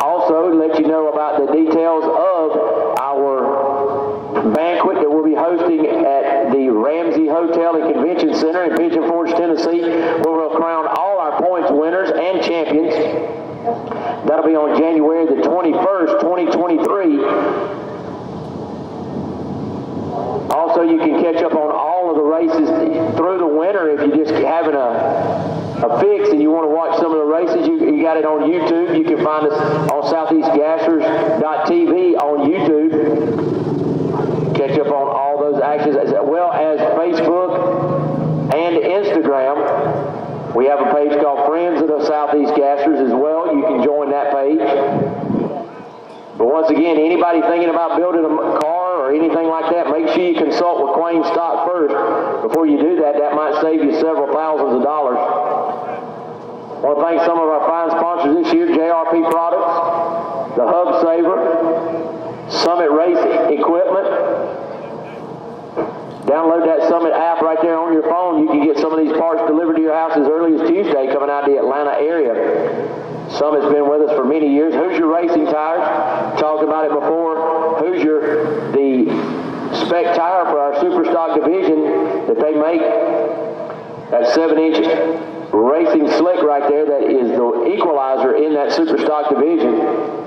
Also, let you know about the details of our banquet that we'll be hosting at the Ramsey Hotel and Convention Center in Pigeon Forge, Tennessee, where we'll crown all our points winners and champions. That'll be on January the 21st, 2023. Also, you can catch up on all of the races through the winter if you're just having a fix and you want to watch some of the races. You got it on YouTube. You can find us on southeastgassers.tv on YouTube. Catch up on all those actions as well as Facebook and Instagram. We have a page called Friends of the Southeast Gassers as well. You can join that page. But once again, anybody thinking about building a car or anything like that, make sure you consult with Wayne Stott first. Before you do that, that might save you several thousands of dollars. I want to thank some of our fine sponsors this year, JRP Products, the Hub Saver, Summit Race Equipment. Download that Summit app right there on your phone. You can get some of these parts delivered to your house as early as Tuesday coming out of the Atlanta area. Summit's been with us for many years. Hoosier Racing Tires, talked about it before. Hoosier, the spec tire for our Super Stock division that they make, that 7-inch racing slick right there, that is the equalizer in that Super Stock division.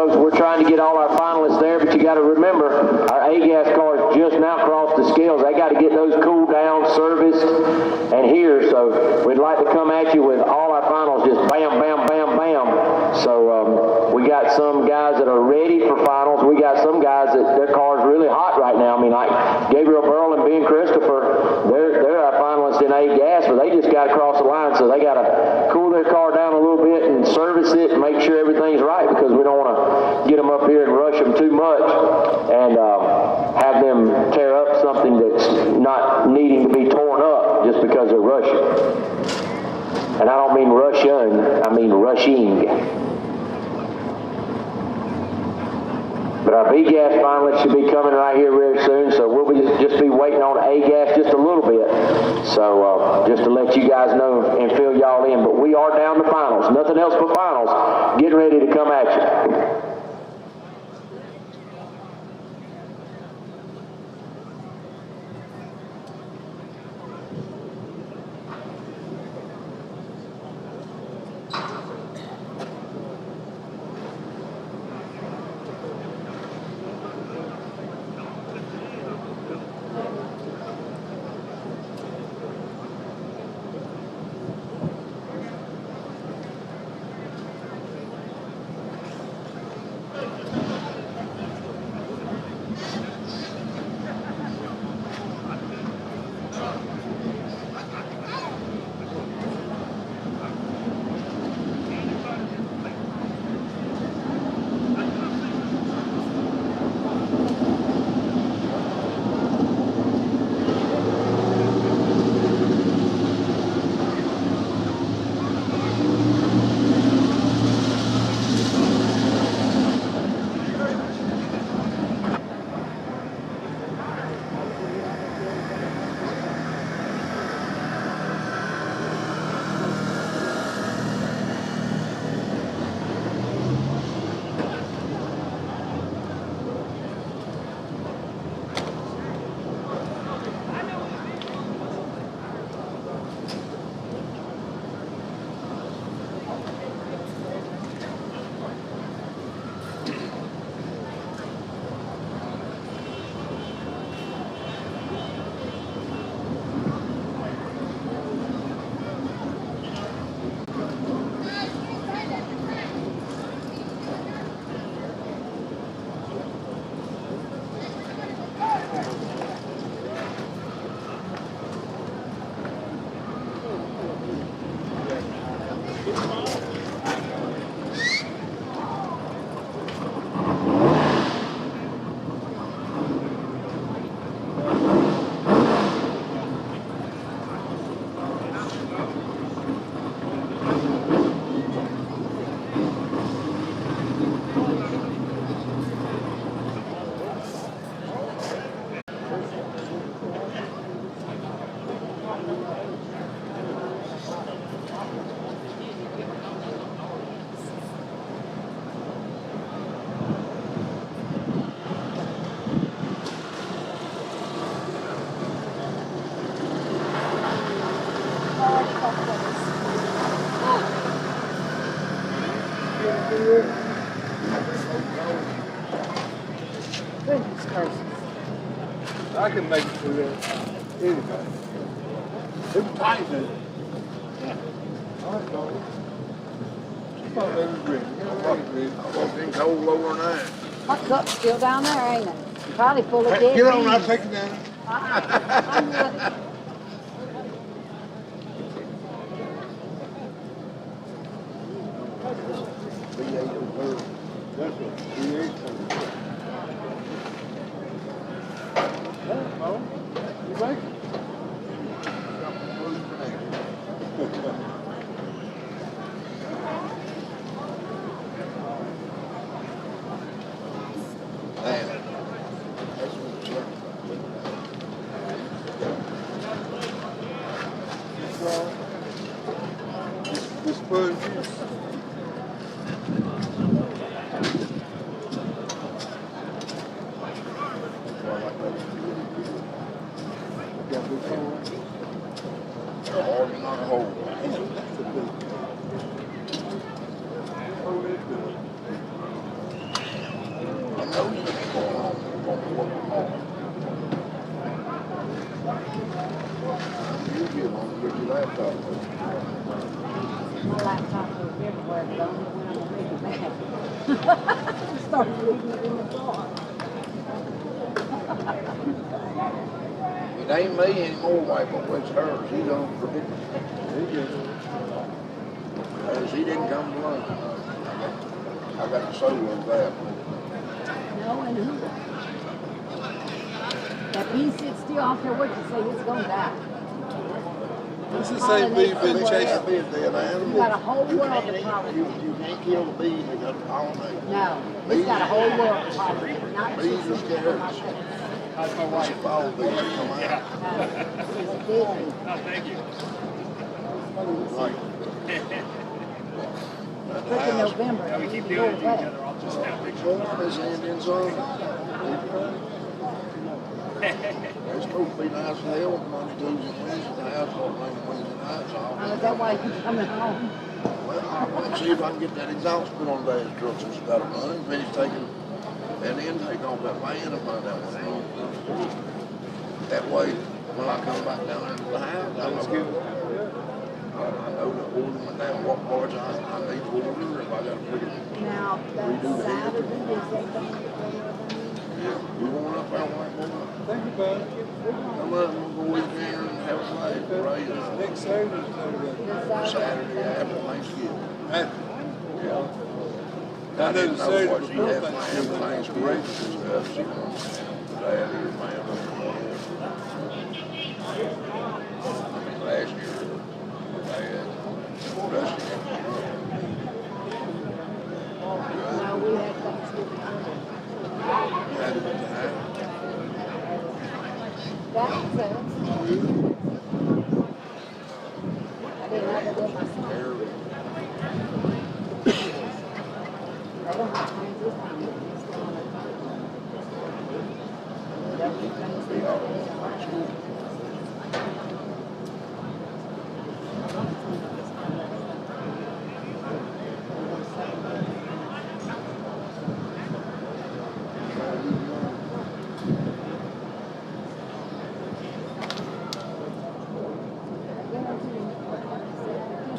folks, we're trying to get all our finalists there, but you got to remember, our A-gas cars just now crossed the scales. They got to get those cooled down, serviced, and here. So we'd like to come at you with all our finals, just bam, bam, bam, bam. So we got some guys that are ready for finals. We got some guys that their car's really hot right now. I mean, like Gabriel Burl and Ben Christopher, they're our finalists in A-gas, but they just got to cross the line. So they got to cool their car down a little bit and service it and make sure everything's right, because we don't want to get them up here and rush them too much and have them tear up something that's not needing to be torn up just because they're rushing. And I don't mean Russian, I mean rushing. But our B-gas finalists should be coming right here very soon, so we'll just be waiting on A-gas just a little bit. So just to let you guys know and fill y'all in. But we are down to finals. Nothing else but finals. Getting ready to come at you. Goodness gracious. I can make it through there. Anyway. It was tight, man. All right, dog. I thought they was ready. It's been cold lower than that. My cup's still down there, ain't it? Probably full of dead Get on, I'll beans. take it down. I'm good. That's what V8 you make it. This fudge juice. You get one, get your laptop. My laptop was everywhere, but only when I'm gonna make it back. Start leaving it in the car. It ain't me anymore, wife, but it's hers. He's unpredictable. As he didn't come to lunch. I got the soda of that. No, and who? That bee sits still off there, what you say, it's gonna die. What's the same bee been chasing? Be a dead You animal. got a whole world to You pollinate. can't kill the bees, they got to pollinate. No, he's got a whole world to pollinate, not Bees just are the scared. my face. That's my wife. Fall bees that come out. He's a deadly. Like, Look in November, we keep doing it to each other. Corn is ending soon. It's supposed to be nice and hell Monday, Tuesday, Wednesday. The house won't rain Wednesday nights off. Is that why he's coming home? Well, I'll see if I can get that exhaust put on today's truck since it's got it running. Finish taking that intake off that fan and find out what's wrong. That way, when I come back down into the house, I know that order went down, what parts I need to order, if I got to put it. Now, that's Saturday, is that the You going up there, white boy? Think about it. Come up, we'll go eat dinner and have a play, parade. Next Saturday. Saturday after Thanksgiving. Yeah. I know didn't the know Saturday what she before had planned for Thanksgiving. Thanksgiving and stuff. She wants dad here, man. Last year, dad, Rusty. No, we had Thanksgiving. Had it at the house. That was it. I didn't have it in my son. Terrible. They don't have friends this time. They'll be Thanksgiving.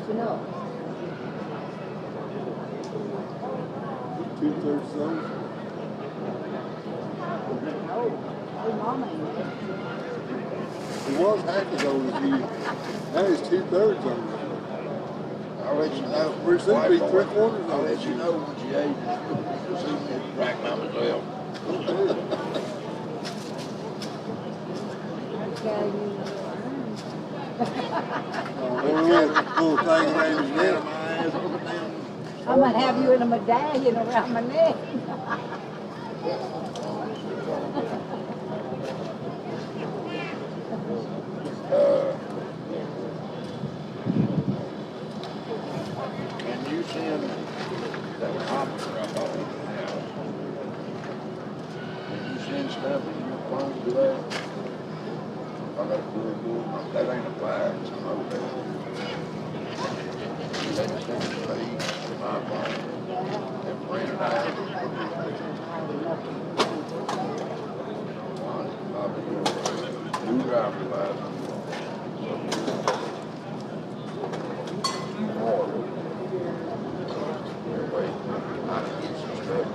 You know, 2/3 zone. no, mama ain't there. He was half as old as you. Now he's 2/3 on it. I'll let you know. We're soon to be 3/4 I'll on let it. you know when she ages. You'll see me rack my myself. Okay, you Little thing around his neck. My ass up and down. I might have you in a medallion around my neck. Can you send that copy I bought in the house? Can you send stuff in your phone to that? I got a good, that ain't a flag, it's an old one. They just send it to me, to my phone, and print it out. I'll be your new driver's license. Wait, I can get some stuff.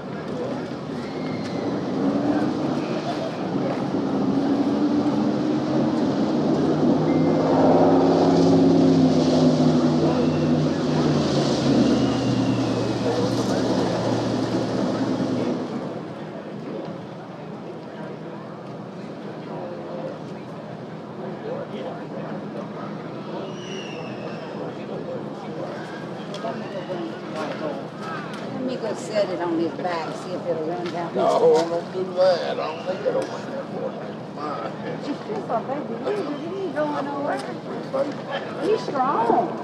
Let me go set it on his back, see if it'll run down. No, don't do that. I don't think it'll win that for me. Mine. It's a baby, he ain't going nowhere. Baby. He's strong.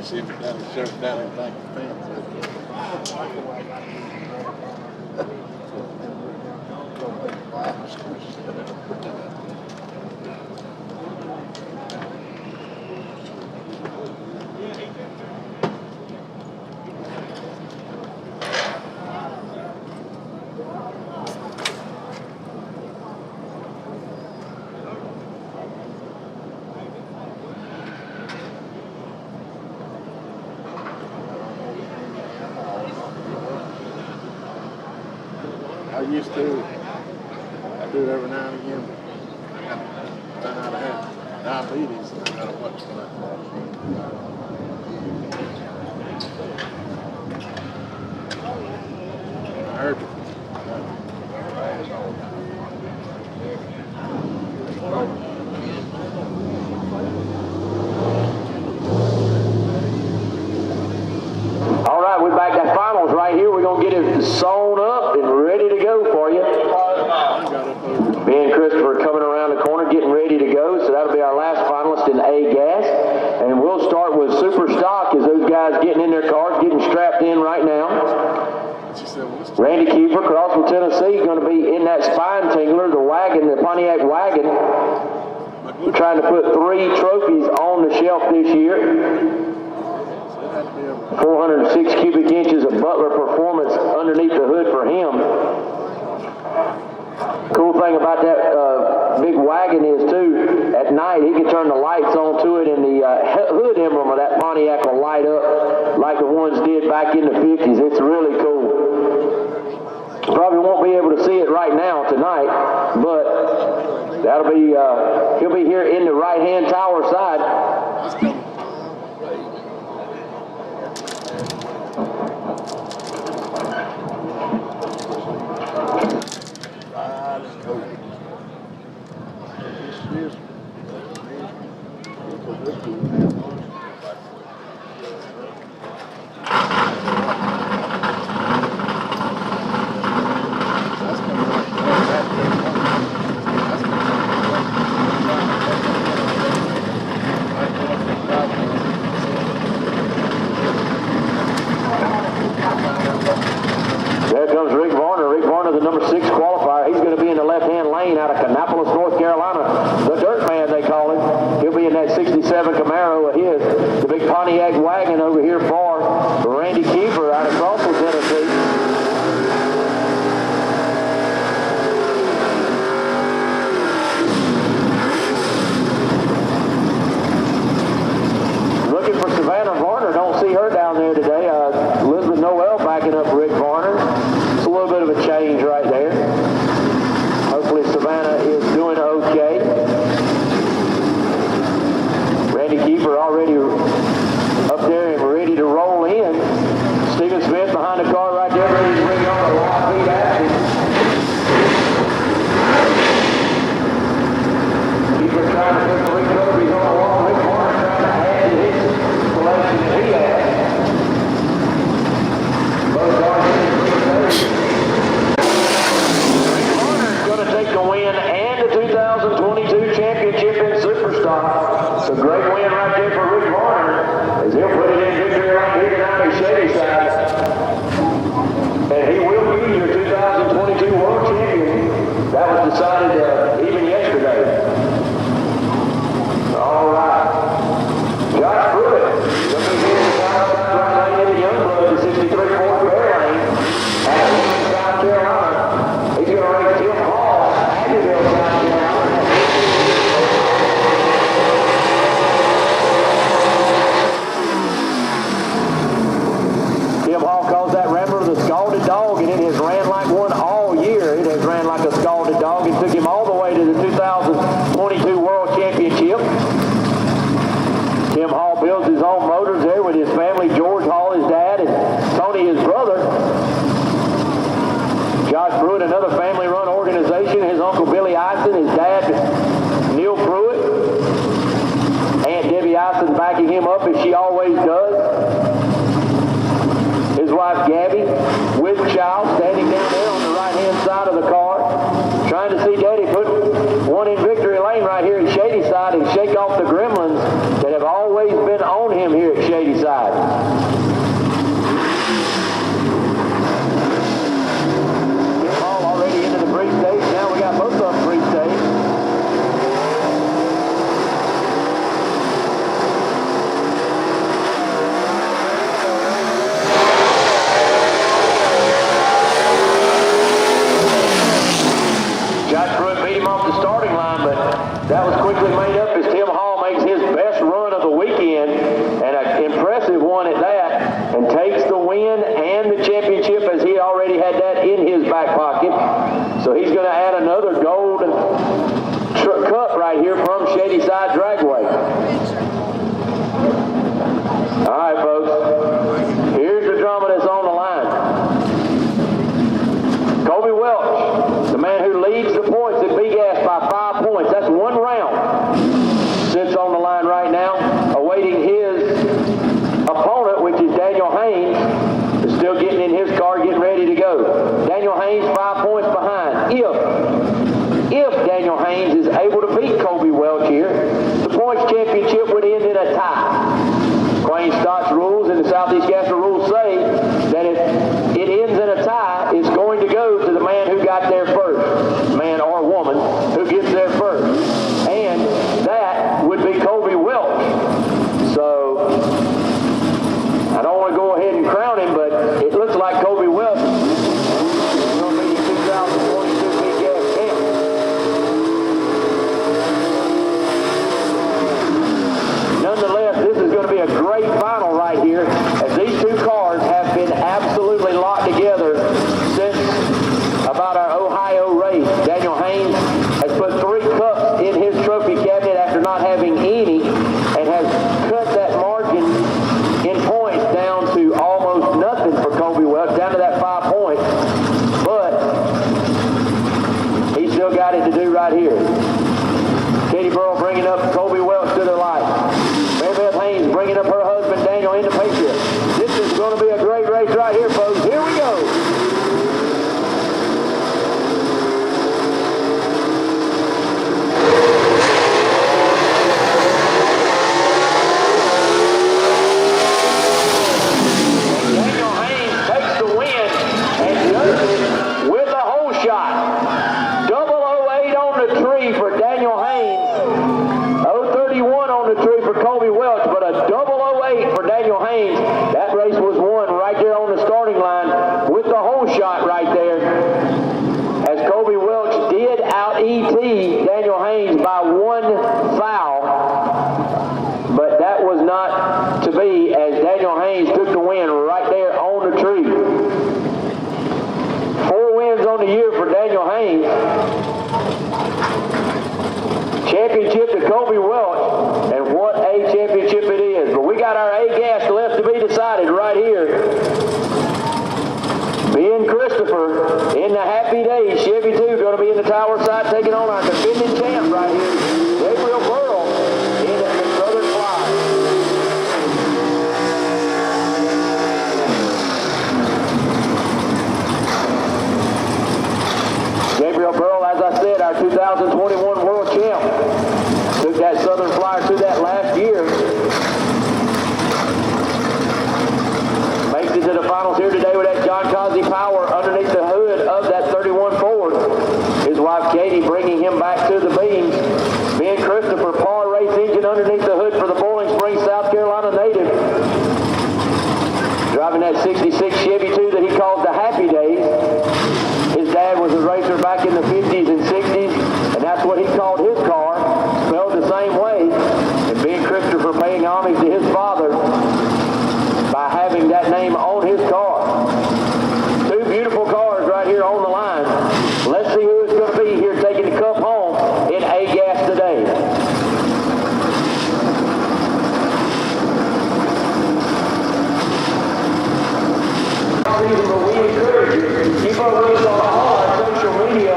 see him down the shirt down in back of the fence. I used to. I do it every now and again. I found out I had diabetes and I got a bunch of that. I heard it. All right, we're back at finals right here. We're going to get it sewn up and ready to go for you. Ben Christopher coming around the corner, getting ready to go. So that'll be our last finalist in A gas. And we'll start with Super Stock as those guys getting in their cars, getting strapped in right now. Randy Keeper, Crossville, Tennessee, going to be in that spine tingler, the wagon, the Pontiac wagon. We're trying to put 3 trophies on the shelf this year. 406 cubic inches of Butler performance underneath the hood for him. Cool thing about that big wagon is, too, at night he can turn the lights on to it and the hood emblem of that Pontiac will light up like the ones did back in the 50s. It's really cool. Probably won't be able to see it right now tonight, but that'll be, he'll be here in the right-hand tower side. There comes Rick Varner. Rick Varner, the number 6 qualifier. He's going to be in the left-hand lane out of Kannapolis, North Carolina. The Dirt Man, they call him. He'll be in that 67 Camaro of his. The big Pontiac wagon over here for Randy Keeper out of Crossville, Tennessee. Looking for Savannah Varner. Don't see her down there today. Elizabeth Noel backing up Rick Varner. It's a little bit of a change right there. Hopefully Savannah is doing okay. Randy Keeper already up there and ready to roll in. Steven Smith win and the championship, as he already had that in his back pocket. So he's going to add another gold cup right here from Shadyside Dragway. All right, folks. Here's the drama that's on the line. Kobe Welch, the man who leads the points at Big Ass by 5 points. That's 1 round. Sits on the line right now, awaiting his opponent, which is Daniel Haynes, is still getting in his car, getting ready to go. Daniel Haynes 5 points behind. If Daniel Haynes is able to beat Kobe Welch here, the points championship would end in a tie. Queen Stott's rules and the Southeast Gasper rules say that if it ends in a tie, it's going to go to the man who got there first, man or woman who gets there first. And that would be Kobe Welch. So I don't want to go ahead and crown him, but it looks like Kobe Welch is going to be the 2022 Big Gas champ. Nonetheless, this is going to be a great final right here, as these two cars have been absolutely locked together since about our Ohio race. Daniel Haynes has put 3 cups in his trophy cabinet after not having any, and has cut that margin in points down to almost nothing for Kobe Welch, down to that 5 points. But he's still got it to do right here. Katie Burrow bringing up Kobe Welch to the light. Mary Beth Haynes bringing up her husband Daniel into Patriot. This is going to be a great race right here, folks. Here we go. Daniel Haynes takes the win and does it with a hole shot. 008 on the tree for Daniel Haynes. 031 on the tree for Kobe Welch, but a 008 for Daniel Haynes. That race was won right there on the starting line with the hole shot right there, as Kobe Welch did out-ET Daniel Haynes by 1 foul. But that was not to be, as Daniel Haynes took the win right there on the tree. 4 wins on the year for Daniel Haynes. Championship to Kobe Welch, and what a championship it is. But we got our A-gas left to be decided right here. Ben Christopher in the Happy Days Chevy 2 going to be in the tower side, taking on our defending champ right here, Gabriel Burrow in the Southern Fly. Gabriel Burrow, as I said, our 2021 world champ, took that Southern Flyer to that last year. Makes it to the finals here today with that John Cosby power underneath the hood of that 31 Ford. His wife Katie bringing him back to the beams. Ben Christopher, par race engine underneath the hood for the Bowling Springs, South Carolina native. Driving that 66 Chevy 2 that he calls the Happy Days. His dad was a racer back in the 50s and 60s, and that's what he called his car, spelled the same way. And Ben Christopher paying homage to his father by having that name on his car. 2 beautiful cars right here on the line. Let's see who it's going to be here taking the cup home in A-gas today. But we encourage you, keep up with us on all our social media.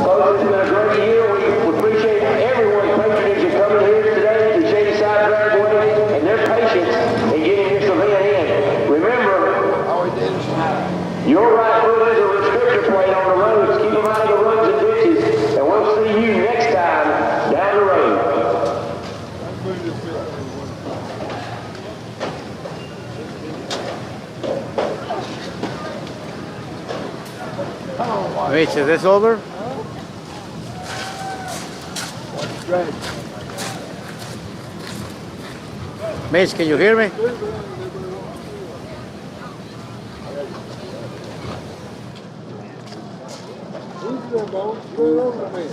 Folks, it's been a great year. We appreciate everyone's patronage in coming here today to Shadyside Dragway and their patience in getting this event in. Remember, your right foot is a restrictor plate on the roads. Keep them out of the ruts and ditches, and we'll see you next time down the road. Mitch, is this over? Mitch, can you hear me?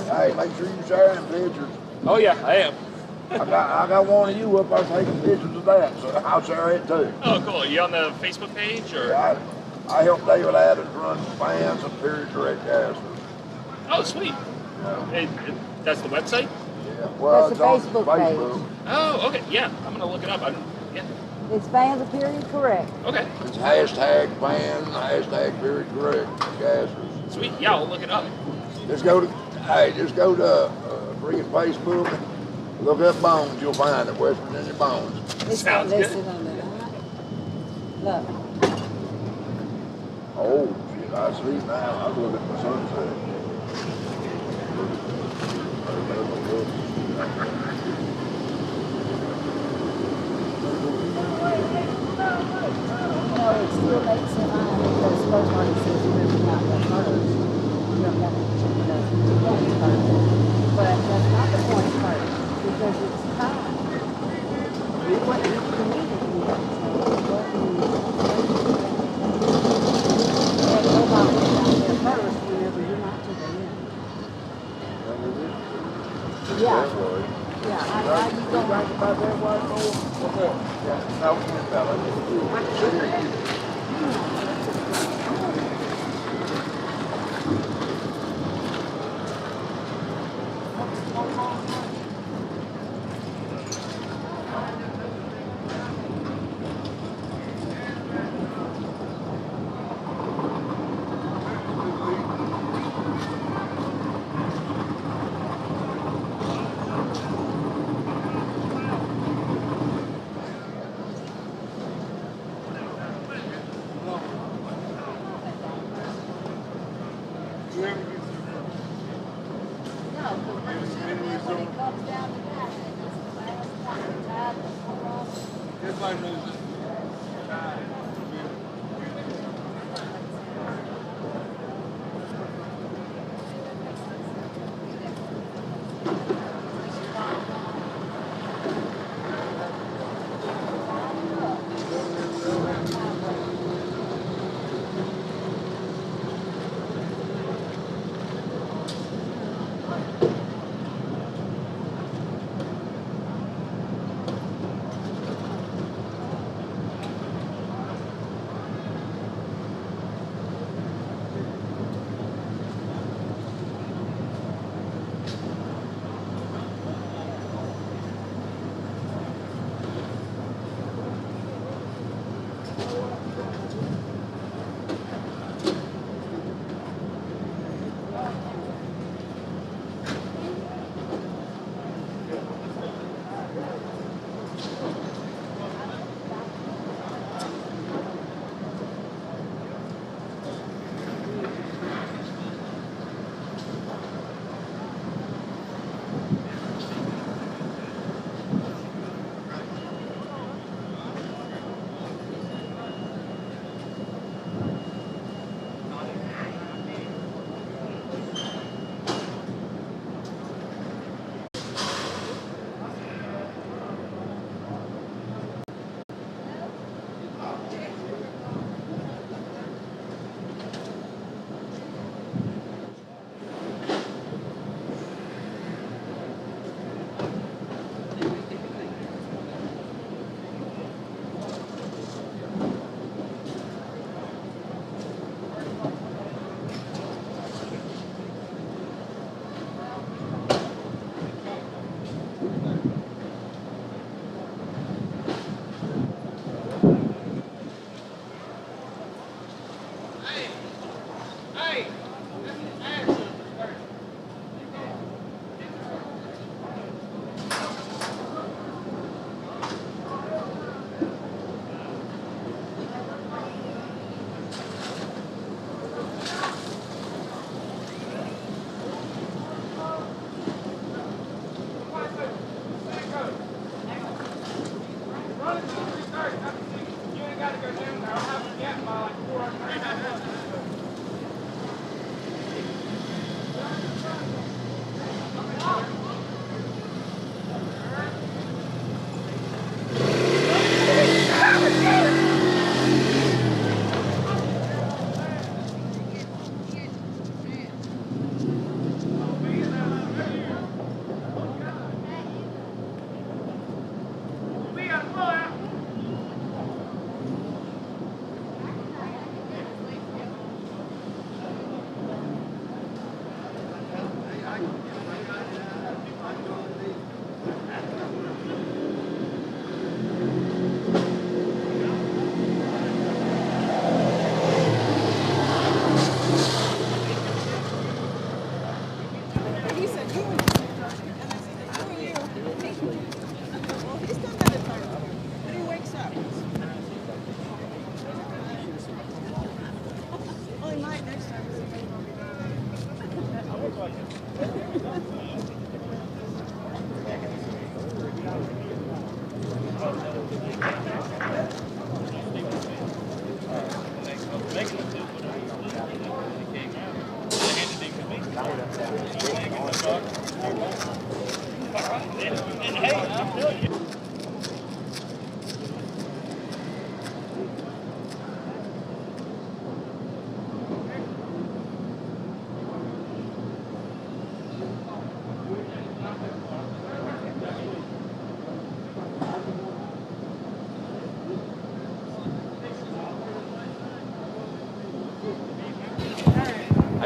Hey, make sure you share them pictures. Oh yeah, I am. I got one of you up there taking pictures of that, so I'll share it too. Oh, cool. Are you on the Facebook page or? Yeah, I helped David Adams run fans and period direct gases. Oh, sweet. That's the website? Yeah, well, That's it's on the Facebook page. Oh, okay. Yeah, I'm gonna look it up. Yeah. It's fans of period correct. Okay. It's hashtag fan, hashtag period direct gases. Sweet. Yeah, I'll look it up. Just go to freaking Facebook and look up Bones. You'll find it, West Virginia Bones. It's Sounds not good. listed on there. Look. Oh, shit, I see now. I was looking at my sunset. You know, it still makes it on because first party says whoever got the first. Whoever got the points first. But that's not the points first because it's tied. It wasn't committed yet. So it wasn't. And nobody got there first whenever you're not to the end. Yeah. Yeah, I you go right About that white boy? What's that? Yeah, no, fella.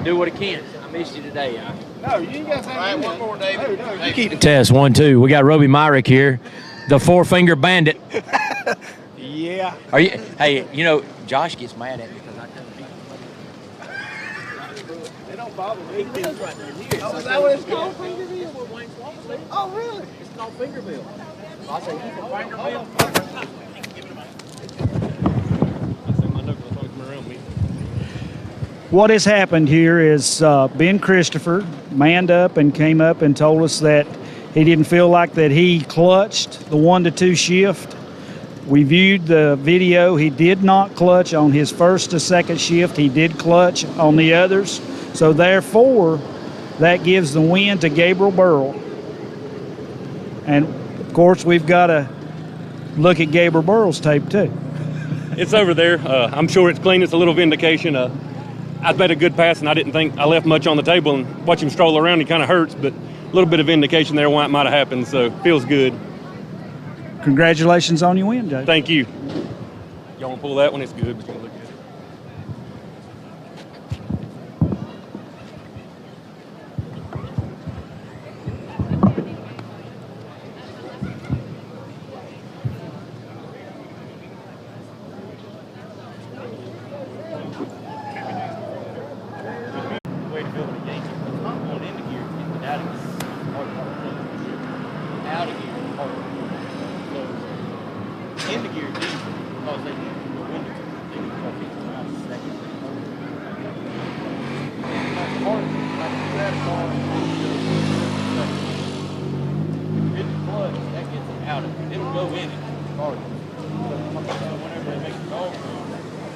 I do what I can. I missed you today. No, you ain't got to say All right, one more, David. No, You keep Test 1, 2. We got Roby Myrick here, the 4-finger bandit. Yeah. Are you? Hey, you know Josh gets mad at me because I tell people. They don't bother me. Right there. Oh, is that what it's called? Oh, really? It's called Fingerbill. So I say, you can Fingerbill. What has happened here is Ben Christopher manned up and came up and told us that he didn't feel like that he clutched the 1 to 2 shift. We viewed the video. He did not clutch on his first to second shift. He did clutch on the others. So therefore, that gives the win to Gabriel Burrell. And of course, we've got to look at Gabriel Burrell's tape too. It's over there. I'm sure it's clean. It's a little vindication. I made a good pass, and I didn't think I left much on the table. And watch him stroll around, he kind of hurts, but a little bit of vindication there why it might have happened. So feels good. Congratulations on your win, Jay. Thank you. Y'all want to pull that one? It's good, but you can look at it. Way to build a Yankee. It's not going into gear, it's getting out of gear. Out of gear, hard. So, into gear is easy because they need to go into gear. They need to go around second. That's hard. Like you grab a car and hit the clutch, that gets it out of it. It'll go in it. Hard. Whenever they make the dog move,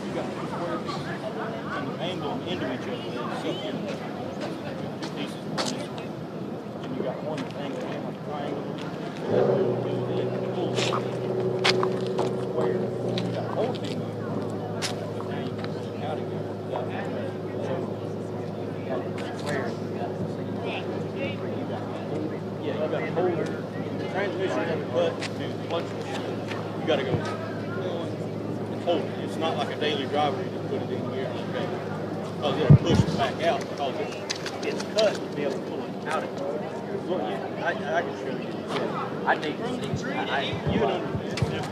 you got two square pieces and you angle them into each other. Two pieces. And you got one thing that like a triangle. So that goes in and pulls square. You got a whole thing here. But now you can pull it out again. So you got it square. Yeah, you got a holder. The transmission has a button to clutch the shit. You got to go and hold it. It's not like a daily driver. You just put it in here and okay. Because it'll push it back out because it's cut to be able to pull it out of it. Well, I can show you. Yeah. I need to see. You would understand.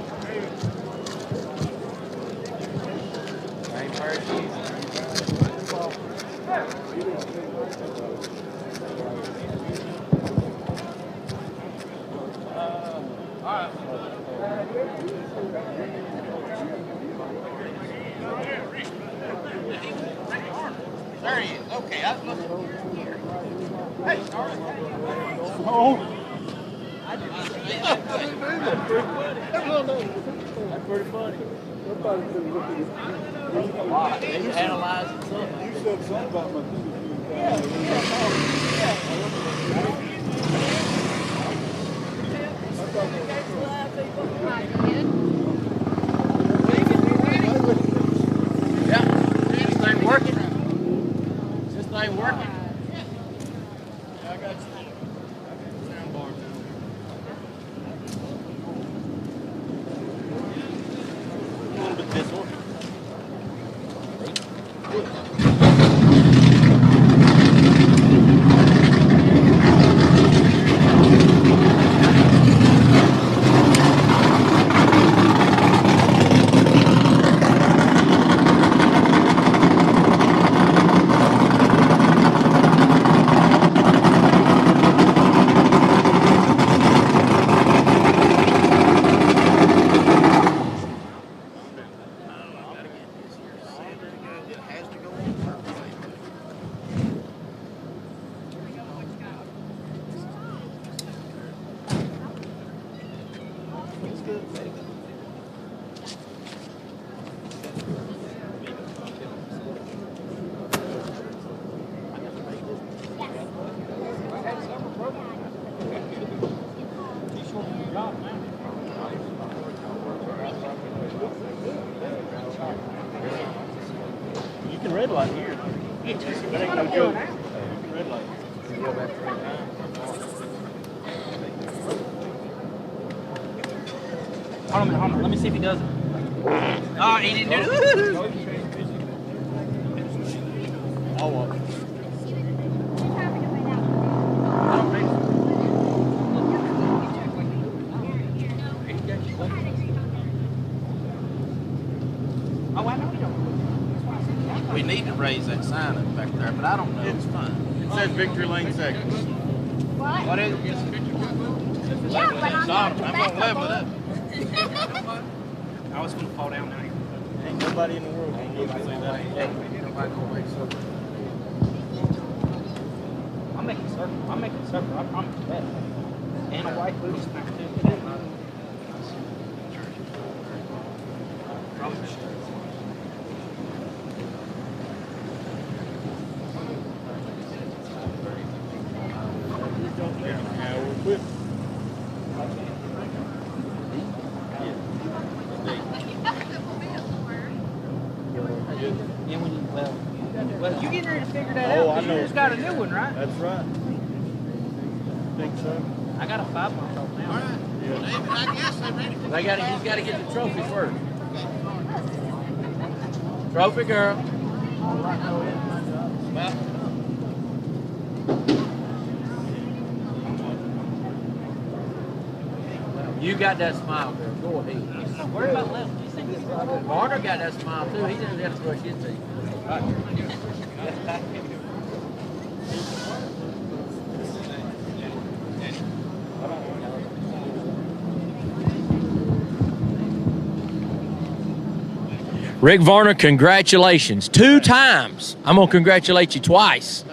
Same pair of shoes. All right. There he is. Okay, I was looking over here. Hey, all right. Oh. That's pretty funny. A lot. They analyze it something. You said something about my This thing working? Is this thing working? Yeah, I got you. Sound bar too. A little bit this one. You can red light here. That ain't no joke. You can red light. Hold on. Let me see if he does it. Oh, he didn't do it. I'll watch. Oh, I know you don't. We need to raise that sign up back there, but I don't know. It's fine. It says Victory Lane Seconds. What is it? Yeah, but I'm I'm gonna level it up. I was going to fall down now. Ain't nobody in the world gonna look and say that ain't level. I'm making circle. I promise you that. And a white booty smack too. Well, you getting ready to figure that out. I know. You just got a new one, right? That's right. Think so? I got a 5-month-old now. All right. David, I guess I'm ready. He's got to get the trophy first. Trophy girl. Well, you got that smile, girl. Go ahead. Worry about left. Varner got that smile too. He doesn't have to brush his teeth. Rick Varner, congratulations. 2 times. I'm going to congratulate you twice.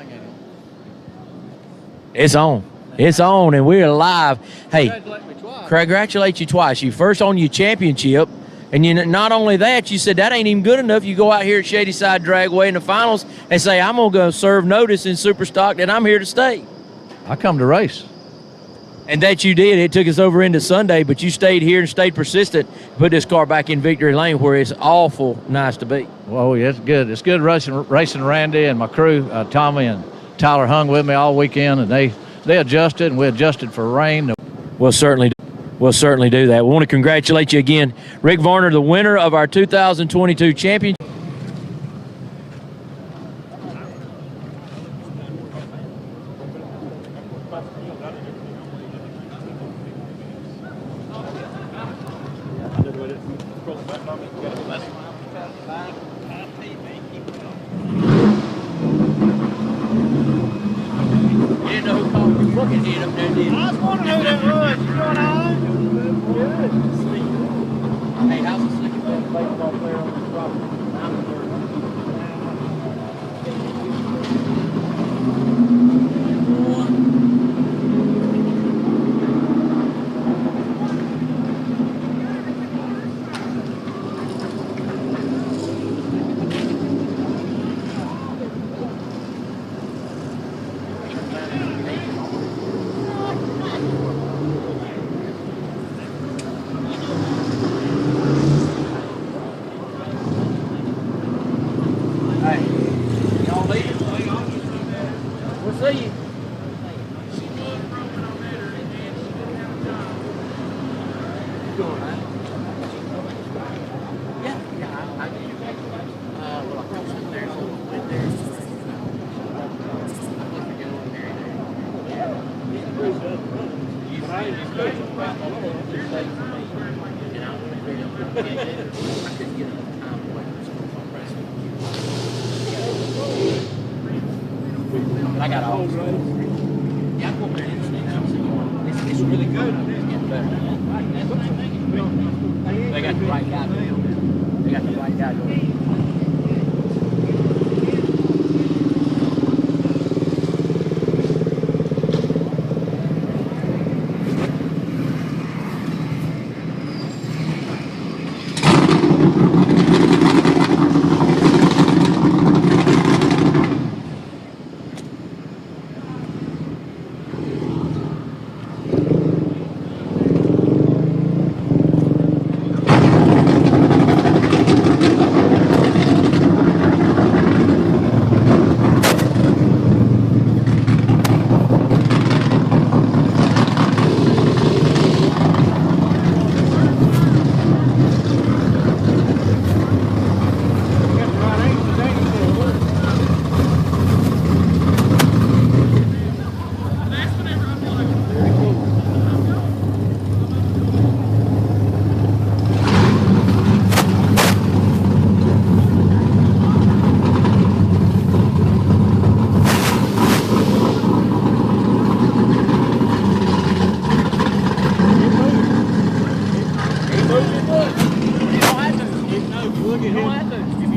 It's on. It's on, and we're live. Hey, congratulate you twice. You first on your championship, and you not only that, you said that ain't even good enough. You go out here at Shadyside Dragway in the finals and say, I'm going to go serve notice in Superstock that I'm here to stay. I come to race. And that you did. It took us over into Sunday, but you stayed here and stayed persistent, put this car back in Victory Lane where it's awful nice to be. Well, yeah, it's good. It's good racing Randy and my crew. Tommy and Tyler hung with me all weekend, and they adjusted, and we adjusted for rain. We'll certainly do that. We want to congratulate you again. Rick Varner, the winner of our 2022 championship. I was wondering who that was. You doing all right? Good. Hey, how's the second best baseball player on this property? We'll see you. I got all. Yeah, I'm going it's really good. It's getting better. They got the right guy doing it. They got the right guy doing it.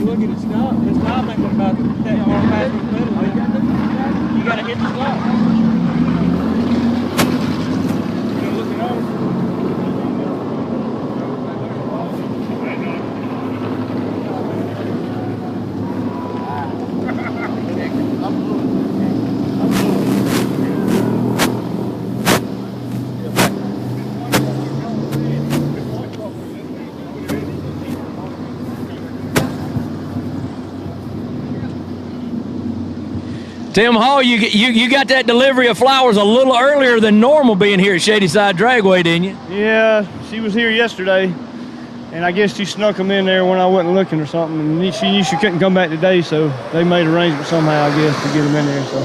you look at the stop ain't about that hard past the pedal. You gotta hit the stop. You're looking over. Tim Hall, you got that delivery of flowers a little earlier than normal being here at Shadyside Dragway, didn't you? Yeah, she was here yesterday, and I guess she snuck them in there when I wasn't looking or something, and she knew she couldn't come back today, so they made arrangements somehow, I guess, to get them in there. So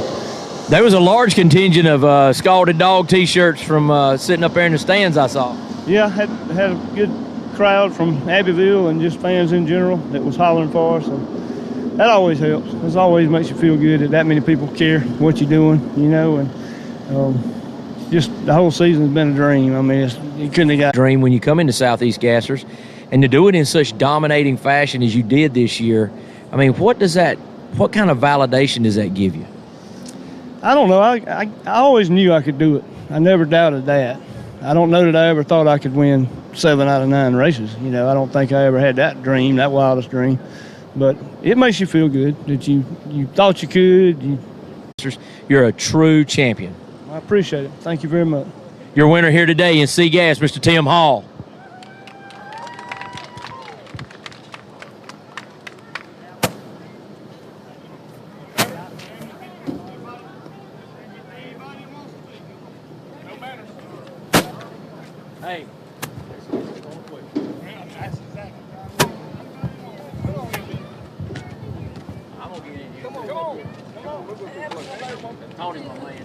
there was a large contingent of Scalded Dog T-shirts from sitting up there in the stands, I saw. Yeah, had a good crowd from Abbeville and just fans in general that was hollering for us. So that always helps. It always makes you feel good that many people care what you're doing, you know, and just the whole season's been a dream. I mean, you couldn't have got dream when you come into Southeast Gassers, and to do it in such dominating fashion as you did this year. I mean, what kind of validation does that give you? I don't know. I always knew I could do it. I never doubted that. I don't know that I ever thought I could win 7 out of 9 races. You know, I don't think I ever had that dream, that wildest dream. But it makes you feel good that you thought you could. You're a true champion. I appreciate it. Thank you very much. Your winner here today in C Gas, Mr. Tim Hall. Hey. I'm gonna get in here. Come on. Tony's my man.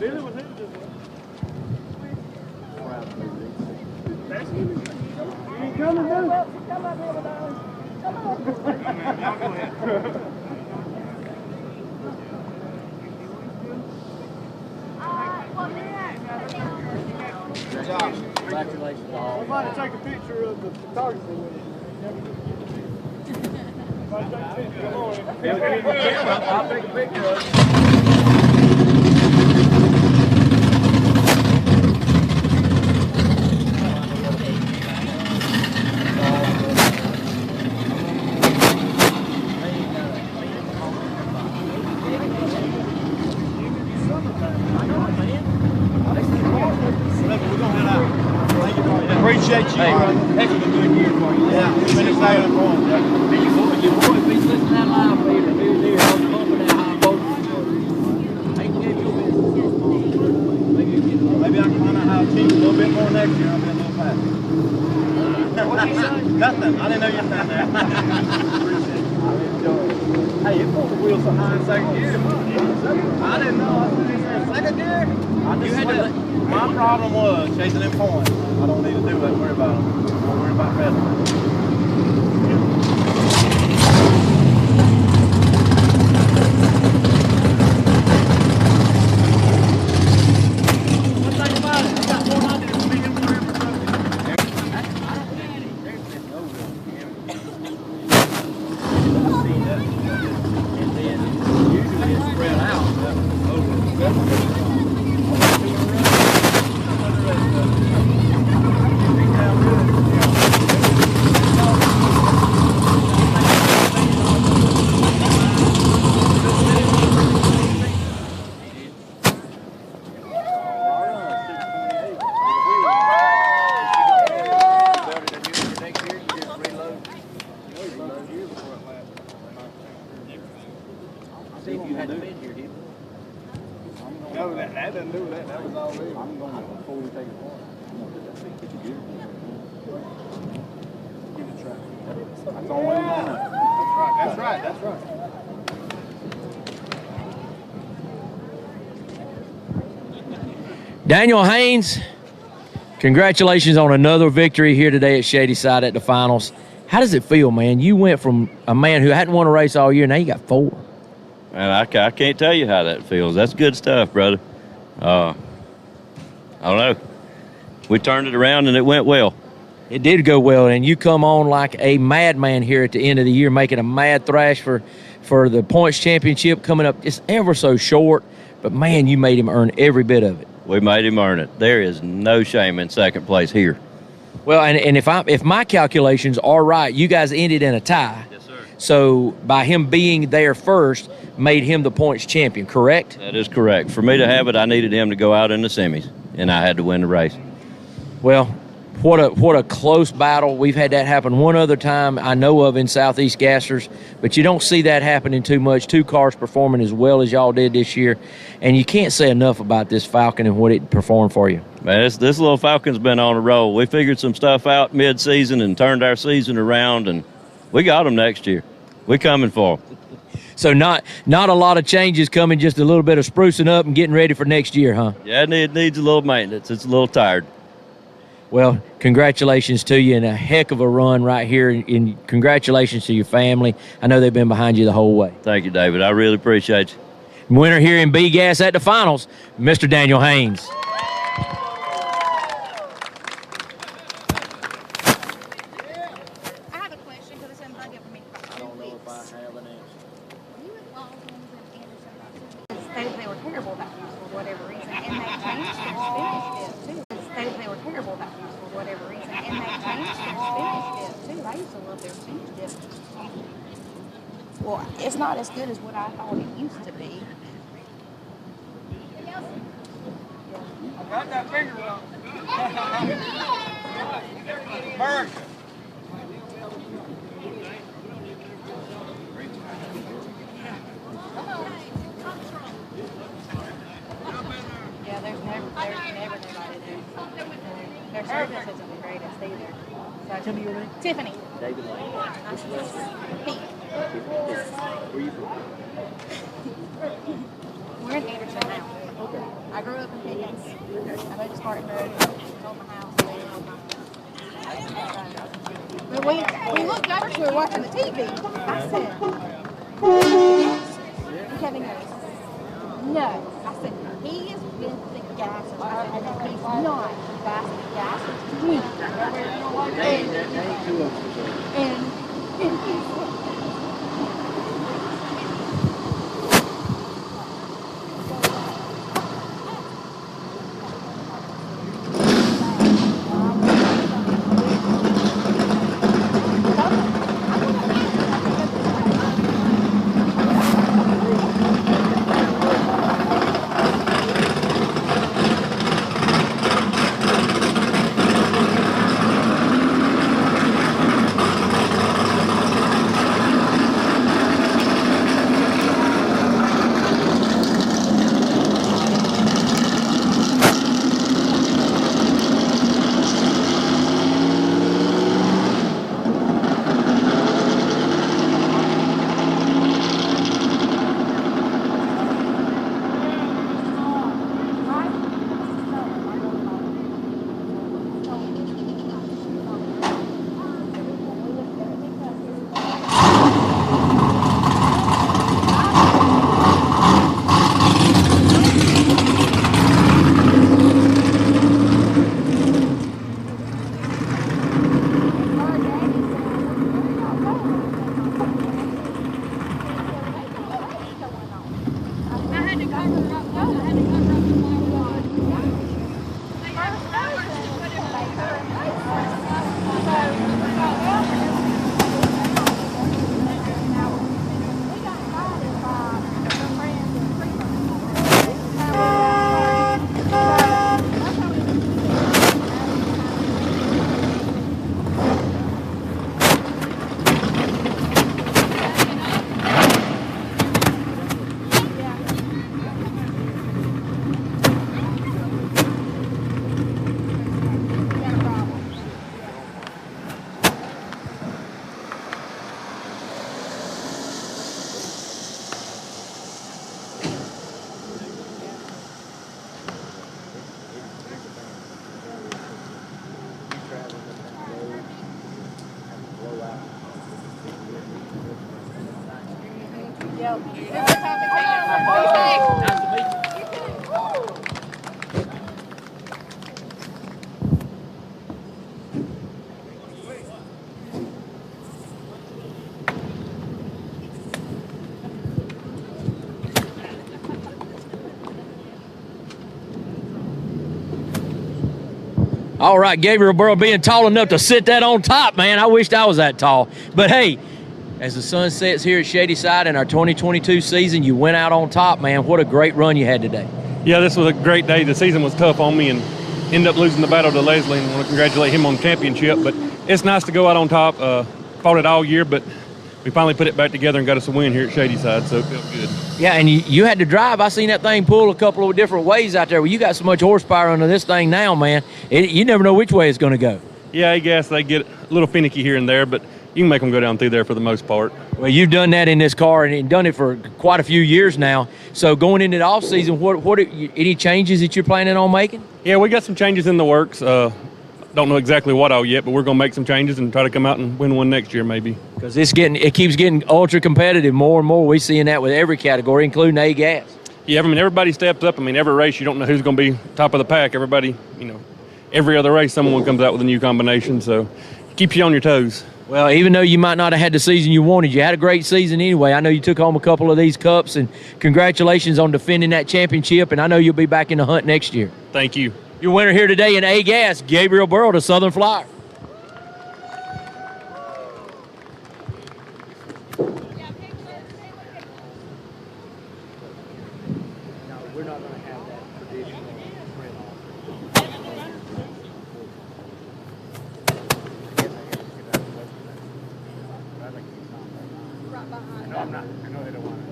Congratulations, all. Somebody take a picture of the photographer with it. I'll take a picture of it. Appreciate you. Heck of a good year for you. Yeah, finish that on point. Your boy be listening to that live feed or here, I was bumping that high voltage. Ain't gave you a business. Maybe I can find out how to teach a little bit more next year. I'll be a little faster. Nothing. I didn't know you were down there. Appreciate it. I enjoy it. Hey, you pulled the wheels so high in second gear. I didn't know. I was in second gear. My problem was chasing them points. I don't need to do that. Worry about them. Don't worry about pedaling. See if you had been here, did No, that doesn't do that. That was all me. I'm going before we take it apart. Give it a try. That's the only way we're going to know. That's right. That's right. Daniel Haynes, congratulations on another victory here today at Shadyside at the finals. How does it feel, man? You went from a man who hadn't won a race all year, now you got 4. Man, I can't tell you how that feels. That's good stuff, brother. I don't know. We turned it around and it went well. It did go well, and you come on like a madman here at the end of the year, making a mad thrash for the points championship coming up just ever so short. But, man, you made him earn every bit of it. We made him earn it. There is no shame in second place here. Well, and if my calculations are right, you guys ended in a tie. Yes, sir. So by him being there first made him the points champion, correct? That is correct. For me to have it, I needed him to go out in the semis, and I had to win the race. Well, what a close battle. We've had that happen one other time I know of in Southeast Gassers, but you don't see that happening too much. Two cars performing as well as y'all did this year, and you can't say enough about this Falcon and what it performed for you. Man, this little Falcon's been on a roll. We figured some stuff out mid-season and turned our season around, and we got them next year. We're coming for them. So not a lot of changes coming, just a little bit of sprucing up and getting ready for next year, huh? Yeah, it needs a little maintenance. It's a little tired. Well, congratulations to you and a heck of a run right here, and congratulations to your family. I know they've been behind you the whole way. Thank you, David. I really appreciate you. Winner here in B-Gas at the finals, Mr. Daniel Haynes. Stated they were terrible that year for whatever reason, and they changed their finish dip too. Stated they were terrible that year for whatever reason, and they changed their finish dip too. I used to love their finish dip. Well, it's not as good as what I thought it used to be. I got that finger wrong. Bird. Yeah, there's never nobody there. Their service isn't the greatest either. So, tell me your name. Tiffany. David Lane. Pete. Where you from? We're in Anderson now. Okay. I grew up in Pickens. I moved to Spartan Road. Sold my house. But we looked over to her watching the TV. I said, yes. And Kevin goes, no. I said, he is with the gases. I said, he's not. That's the gases to me. And he's All right, Gabriel Burrow being tall enough to sit that on top, man. I wished I was that tall. But, hey, as the sun sets here at Shadyside in our 2022 season, you went out on top, man. What a great run you had today. Yeah, this was a great day. The season was tough on me and ended up losing the battle to Leslie, and I want to congratulate him on the championship. But it's nice to go out on top. Fought it all year, but we finally put it back together and got us a win here at Shadyside, so it felt good. Yeah, and you had to drive. I seen that thing pull a couple of different ways out there. Well, you got so much horsepower under this thing now, man. You never know which way it's going to go. Yeah, I guess they get a little finicky here and there, but you can make them go down through there for the most part. Well, you've done that in this car and done it for quite a few years now. So going into the off season, what any changes that you're planning on making? Yeah, we got some changes in the works. Don't know exactly what all yet, but we're going to make some changes and try to come out and win one next year maybe. Because it keeps getting ultra competitive more and more. We're seeing that with every category, including A gas. Yeah, I mean, everybody steps up. I mean, every race you don't know who's going to be top of the pack. Everybody, every other race someone comes out with a new combination, so it keeps you on your toes. Well, even though you might not have had the season you wanted, you had a great season anyway. I know you took home a couple of these cups, and congratulations on defending that championship, and I know you'll be back in the hunt next year. Thank you. Your winner here today in A gas, Gabriel Burrow, the Southern Flyer. We're not going to have that traditional print No, I'm not. I know they don't want to.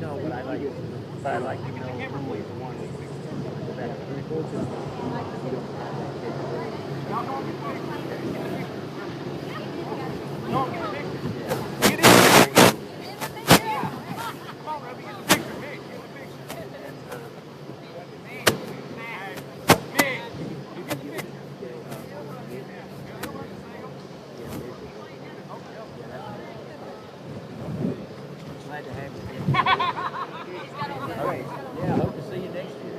No, but I like it. But I like to know who is the one that's pretty cool too. Glad to have you. All right. Yeah, I hope to see you next year.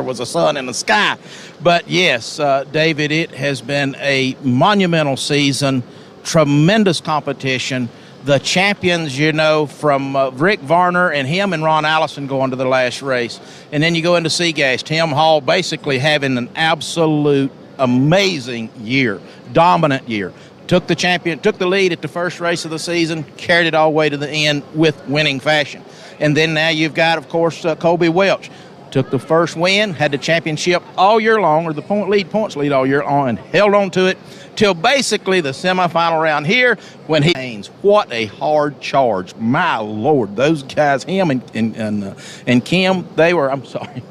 Was a sun in the sky. But yes, David, it has been a monumental season, tremendous competition. The champions, from Rick Varner and him and Ron Allison going to the last race. And then you go into Seagas, Tim Hall basically having an absolute amazing year, dominant year. Took the lead at the first race of the season, carried it all the way to the end with winning fashion. And then now you've got, of course, Colby Welch. Took the first win, had the championship all year long, or the points lead all year long, and held on to it till basically the semifinal round here when what a hard charge. My Lord, those guys, him and Kim, they were, I'm sorry.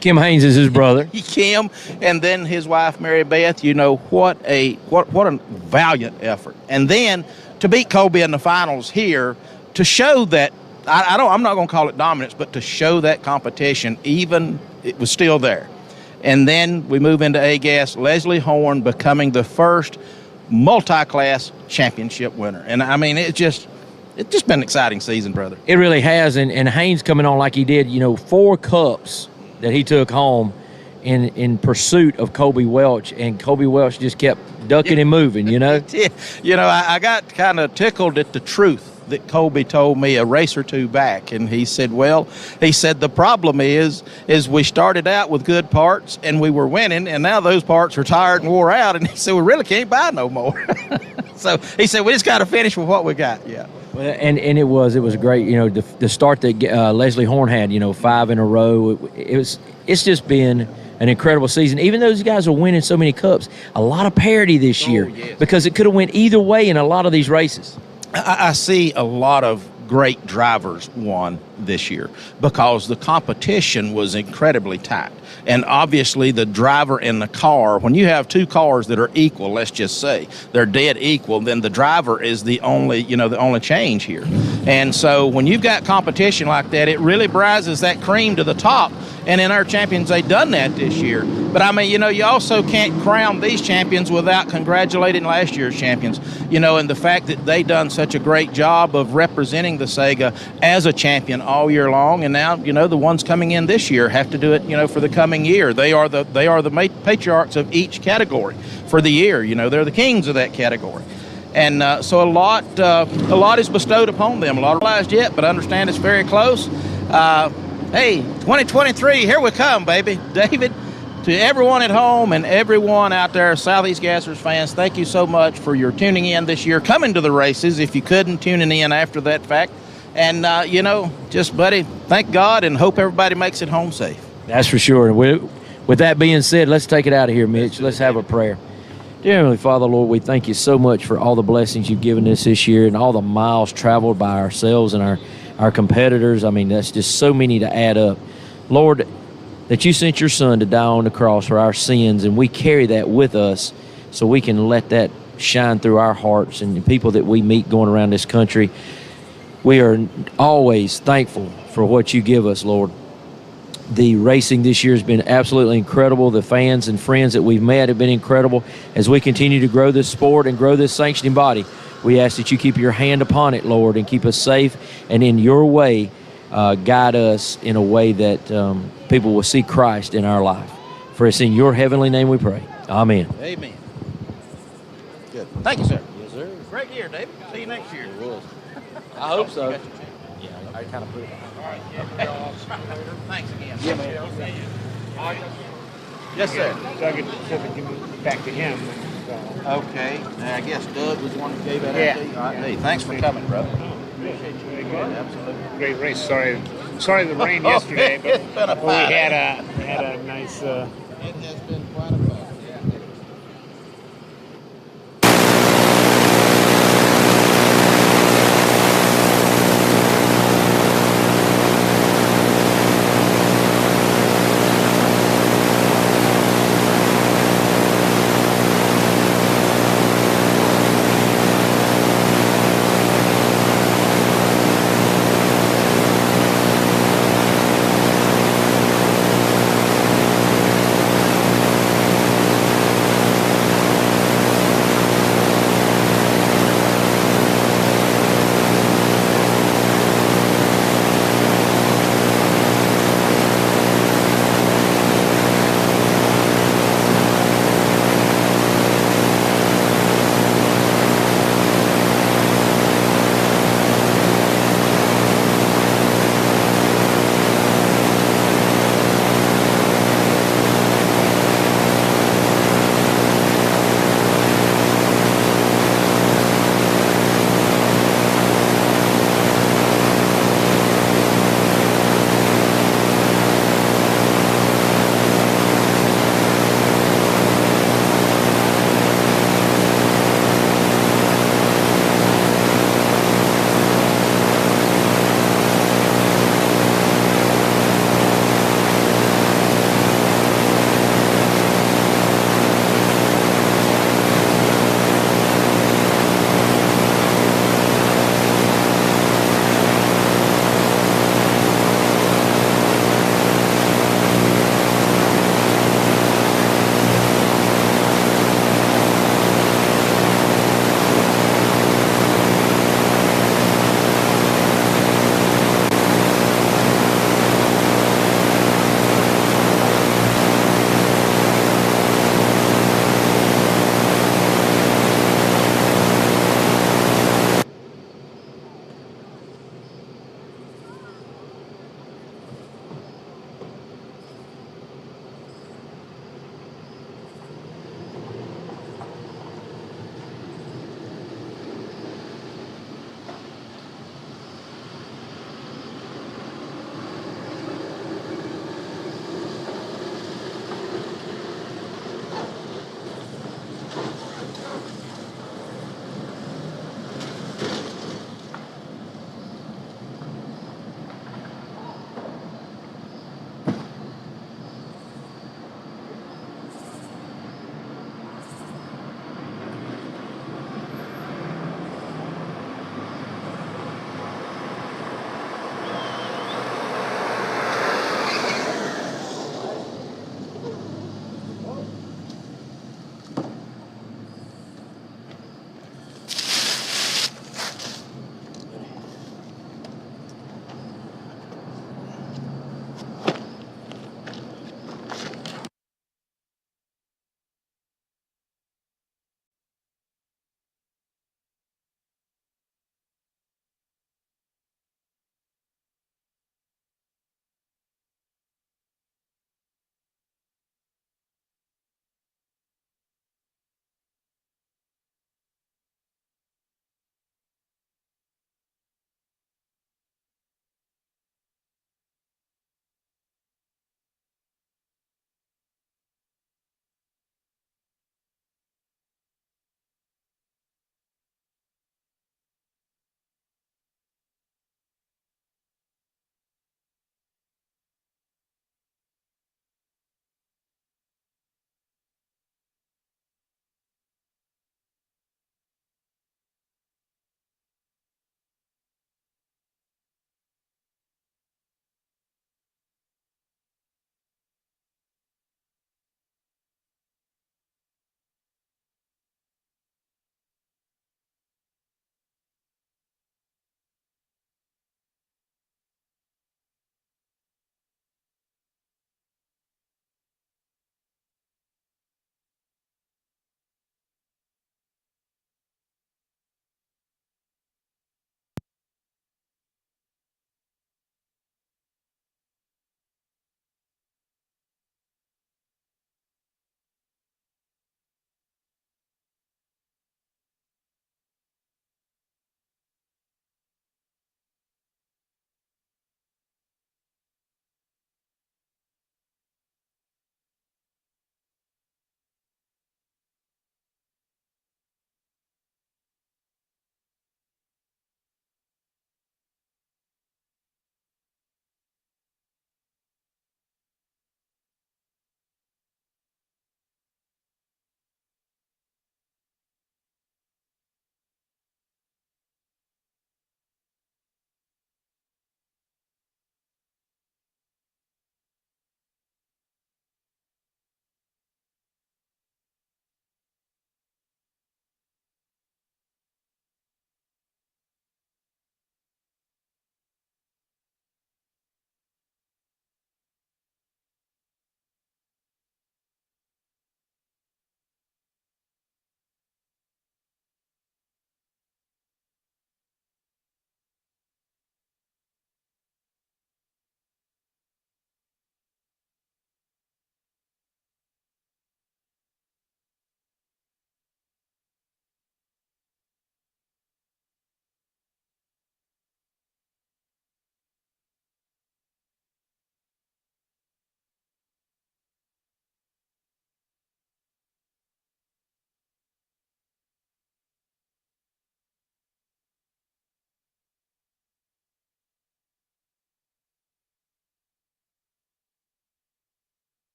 Kim Haynes is his brother. Kim, and then his wife, Mary Beth, what a valiant effort. And then to beat Colby in the finals here, to show that I'm not going to call it dominance, but to show that competition, even it was still there. And then we move into A-Gas, Leslie Horn becoming the first multi-class championship winner. And I mean, it's just been an exciting season, brother. It really has, and Haynes coming on like he did, 4 cups that he took home in pursuit of Colby Welch, and Colby Welch just kept ducking and moving, I got kind of tickled at the truth that Colby told me a race or two back, and he said, the problem is we started out with good parts and we were winning, and now those parts are tired and wore out, and he said we really can't buy no more. So he said we just got to finish with what we got. Yeah. Well, and it was great. The start that Leslie Horn had, 5 in a row. It's just been an incredible season. Even though those guys are winning so many cups, a lot of parity this year, yes. Because it could have went either way in a lot of these races. I see a lot of great drivers won this year because the competition was incredibly tight. And obviously the driver and the car, when you have 2 cars that are equal, let's just say they're dead equal, then the driver is the only change here. And so when you've got competition like that, it really rises that cream to the top. And in our champions, they've done that this year. But I mean, you also can't crown these champions without congratulating last year's champions, and the fact that they done such a great job of representing the Sega as a champion all year long. And now, the ones coming in this year have to do it, for the coming year. They are the patriarchs of each category for the year. They're the kings of that category. And so a lot is bestowed upon them. A lot realized yet, but I understand it's very close. Hey, 2023, here we come, baby. David, to everyone at home and everyone out there, Southeast Gassers fans, thank you so much for your tuning in this year, coming to the races, if you couldn't, tuning in after that fact. And, just, buddy, thank God and hope everybody makes it home safe. That's for sure. With that being said, let's take it out of here, Mitch. Let's have a prayer. Dear Heavenly Father, Lord, we thank you so much for all the blessings you've given us this year and all the miles traveled by ourselves and our competitors. I mean, that's just so many to add up. Lord, that you sent your son to die on the cross for our sins, and we carry that with us so we can let that shine through our hearts and the people that we meet going around this country. We are always thankful for what you give us, Lord. The racing this year has been absolutely incredible. The fans and friends that we've met have been incredible. As we continue to grow this sport and grow this sanctioning body, we ask that you keep your hand upon it, Lord, and keep us safe, and in your way, guide us in a way that people will see Christ in our life. For it's in your heavenly name we pray. Amen. Amen. Good. Thank you, sir. Yes, sir. Great year, David. See you next year. It was. I hope so. Yeah, I kind of put it. Thanks again. Yeah, man. Yes, sir. So I could give it back to him. Okay. I guess Doug was the one who gave that Yeah. out to you. All right. Hey, thanks for coming, brother. Appreciate you. Very good. Absolutely. Great race. Sorry the rain yesterday, but It's been a we fine had a nice. It has been quite a fun.